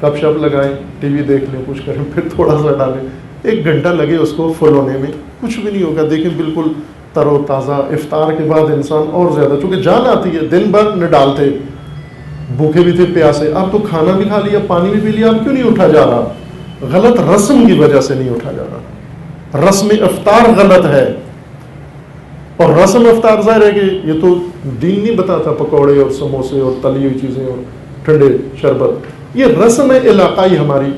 گپ شپ لگائیں، ٹی وی دیکھ لیں، کچھ کریں، پھر تھوڑا سا ڈالیں، 1 گھنٹہ لگے اس کو فل ہونے میں، کچھ بھی نہیں ہوگا. دیکھیں بالکل تر و تازہ. افطار کے بعد انسان اور زیادہ، چونکہ جان آتی ہے، دن بھر نہ ڈالتے، بھوکے بھی تھے پیاسے، اب تو کھانا بھی کھا لیا، پانی بھی پی لیا، اب کیوں نہیں اٹھا جا رہا؟ غلط رسم کی وجہ سے نہیں اٹھا جا رہا. رسم افطار غلط ہے. اور رسم افطار ظاہر ہے کہ یہ تو دین نہیں بتاتا، پکوڑے اور سموسے اور تلی ہوئی چیزیں اور ٹھنڈے شربت. یہ رسم ہے علاقائی، ہماری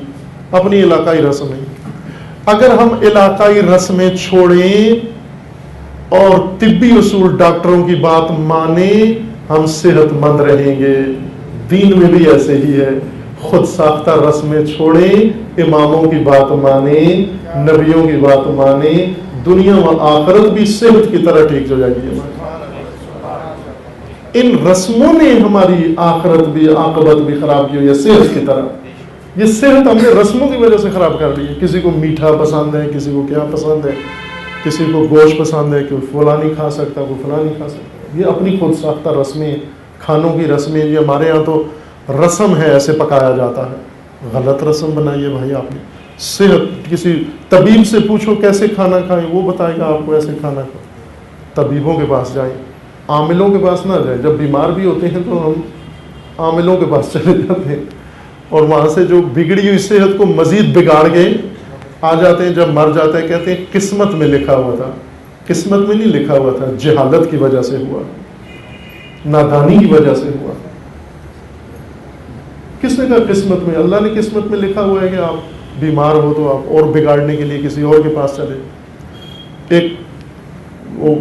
اپنی علاقائی رسم ہے. اگر ہم علاقائی رسمیں چھوڑیں اور طبی اصول ڈاکٹروں کی بات مانیں، ہم صحت مند رہیں گے. دین میں بھی ایسے ہی ہے. خود ساختہ رسمیں چھوڑیں، اماموں کی بات مانیں، نبیوں کی بات مانیں، دنیا و آخرت بھی صحت کی طرح ٹھیک ہو جائے گی. ان رسموں نے ہماری آخرت بھی عاقبت بھی خراب کی ہوئی ہے صحت کی طرح. یہ صحت ہم نے رسموں کی وجہ سے خراب کر لی ہے. کسی کو میٹھا پسند ہے، کسی کو کیا پسند ہے، کسی کو گوشت پسند ہے، کوئی فلاں نہیں کھا سکتا، کوئی فلاں نہیں کھا سکتا. یہ اپنی خود ساختہ رسمیں، کھانوں کی رسمیں. یہ ہمارے یہاں تو رسم ہے، ایسے پکایا جاتا ہے. غلط رسم بنائی ہے بھائی آپ نے. صحت، کسی طبیب سے پوچھو کیسے کھانا کھائیں، وہ بتائے گا آپ کو ایسے کھانا کھائیں. طبیبوں کے پاس جائیں، عاملوں کے پاس نہ جائیں. جب بیمار بھی ہوتے ہیں تو ہم عاملوں کے پاس چلے جاتے ہیں، اور وہاں سے جو بگڑی ہوئی صحت کو مزید بگاڑ کے آ جاتے ہیں. جب مر جاتے ہیں کہتے ہیں قسمت میں لکھا ہوا تھا. قسمت میں نہیں لکھا ہوا تھا، جہالت کی وجہ سے ہوا، نادانی کی وجہ سے ہوا. کس نے کہا قسمت میں؟ اللہ نے قسمت میں لکھا ہوا ہے کہ آپ بیمار ہو تو آپ اور بگاڑنے کے لیے کسی اور کے پاس چلے. ایک وہ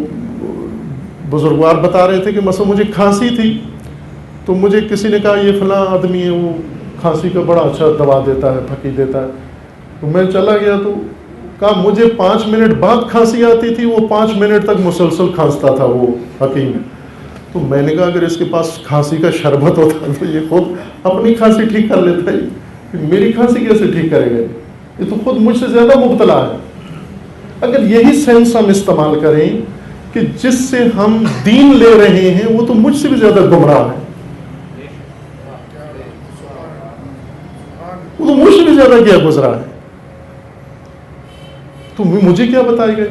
بزرگوار بتا رہے تھے کہ مثلا مجھے کھانسی تھی تو مجھے کسی نے کہا یہ فلاں آدمی ہے، وہ کھانسی کا بڑا اچھا دوا دیتا ہے، پھکی دیتا ہے. تو میں چلا گیا تو کہا مجھے 5 منٹ بعد کھانسی آتی تھی، وہ 5 منٹ تک مسلسل کھانستا تھا وہ حکیم. تو میں نے کہا اگر اس کے پاس کھانسی کا شربت ہوتا تو یہ خود اپنی کھانسی ٹھیک کر لیتا ہے، میری کھانسی کیسے ٹھیک کرے گا؟ یہ تو خود مجھ سے زیادہ مبتلا ہے. اگر یہی سینس ہم استعمال کریں کہ جس سے ہم دین لے رہے ہیں وہ تو مجھ سے بھی زیادہ گمراہ ہے، وہ تو مجھ سے بھی زیادہ کیا گزرا ہے، تو مجھے کیا بتائے گا؟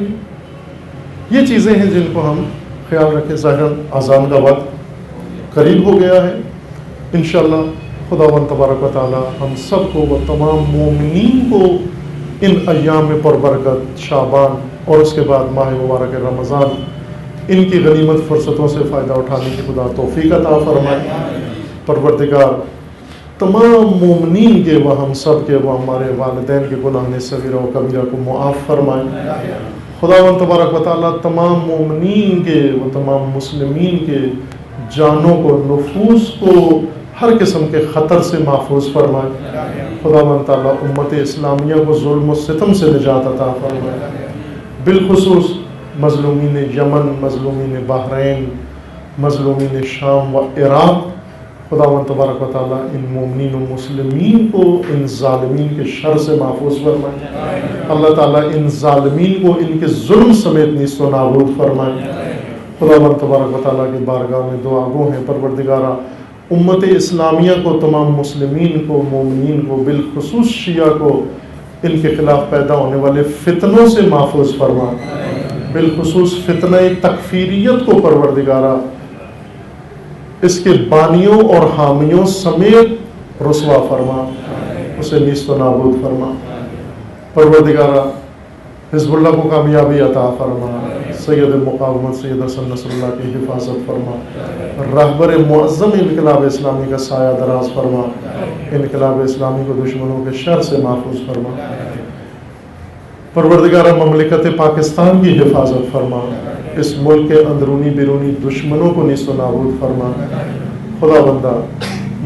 یہ چیزیں ہیں جن کو ہم خیال رکھیں. ظاہراً اذان کا وقت قریب ہو گیا ہے. انشاءاللہ خداوند تبارک و تعالی ہم سب کو و تمام مومنین کو ان ایام پربرکت شعبان اور اس کے بعد ماہ مبارک رمضان، ان کی غنیمت فرصتوں سے فائدہ اٹھانے کی خدا توفیق عطا فرمائے. پروردگار تمام مومنین کے و ہم سب کے و ہمارے والدین کے گناہ صغیرہ و کبیرہ کو معاف فرمائے. خداوند تبارک و تعالیٰ تمام مومنین کے و تمام مسلمین کے جانوں کو، نفوس کو ہر قسم کے خطر سے محفوظ فرمائے. خداوند تعالیٰ امت اسلامیہ کو ظلم و ستم سے نجات عطا فرمائے. بالخصوص مظلومین یمن، مظلومین بحرین، مظلومین شام و عراق، خداوند تبارک و تعالیٰ ان مومنین و مسلمین کو ان ظالمین کے شر سے محفوظ فرمائے. اللہ تعالیٰ ان ظالمین کو ان کے ظلم سمیت نیست و نابود فرمائے. خداوند تبارک و تعالیٰ کی بارگاہ میں دعا گو ہیں پروردگارہ امت اسلامیہ کو، تمام مسلمین کو، مومنین کو، بالخصوص شیعہ کو ان کے خلاف پیدا ہونے والے فتنوں سے محفوظ فرما. بالخصوص فتنہ تکفیریت کو پروردگارہ اس کے بانیوں اور حامیوں سمیت رسوا فرما، اسے نیست و نابود فرما. پروردگارہ حزب اللہ کو کامیابی عطا فرما. سید مقاومت سید حسن نصر اللہ کی حفاظت فرما. رہبر معظم انقلاب اسلامی کا سایہ دراز فرما. انقلاب اسلامی کو دشمنوں کے شر سے محفوظ فرما. پروردگارہ مملکت پاکستان کی حفاظت فرما. اس ملک کے اندرونی بیرونی دشمنوں کو نیست و نابود فرما. خدا بندہ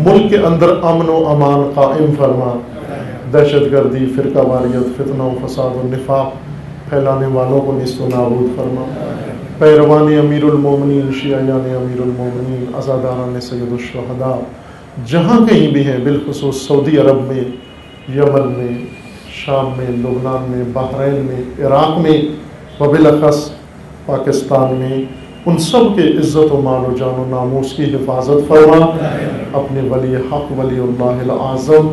ملک کے اندر امن و امان قائم فرما. دہشت گردی، فرقہ واریت، فتنہ و فساد و نفاق پھیلانے والوں کو نیست و نابود فرما. پیروان امیر المومنین، شیعیان امیر المومنین، عزاداران سید الشہداء جہاں کہیں بھی ہیں، بالخصوص سعودی عرب میں، یمن میں، شام میں، لبنان میں، بحرین میں، عراق میں، وبالاخص پاکستان میں، ان سب کے عزت و مال و جان و ناموس کی حفاظت فرما. اپنے ولی حق ولی اللہ الاعظم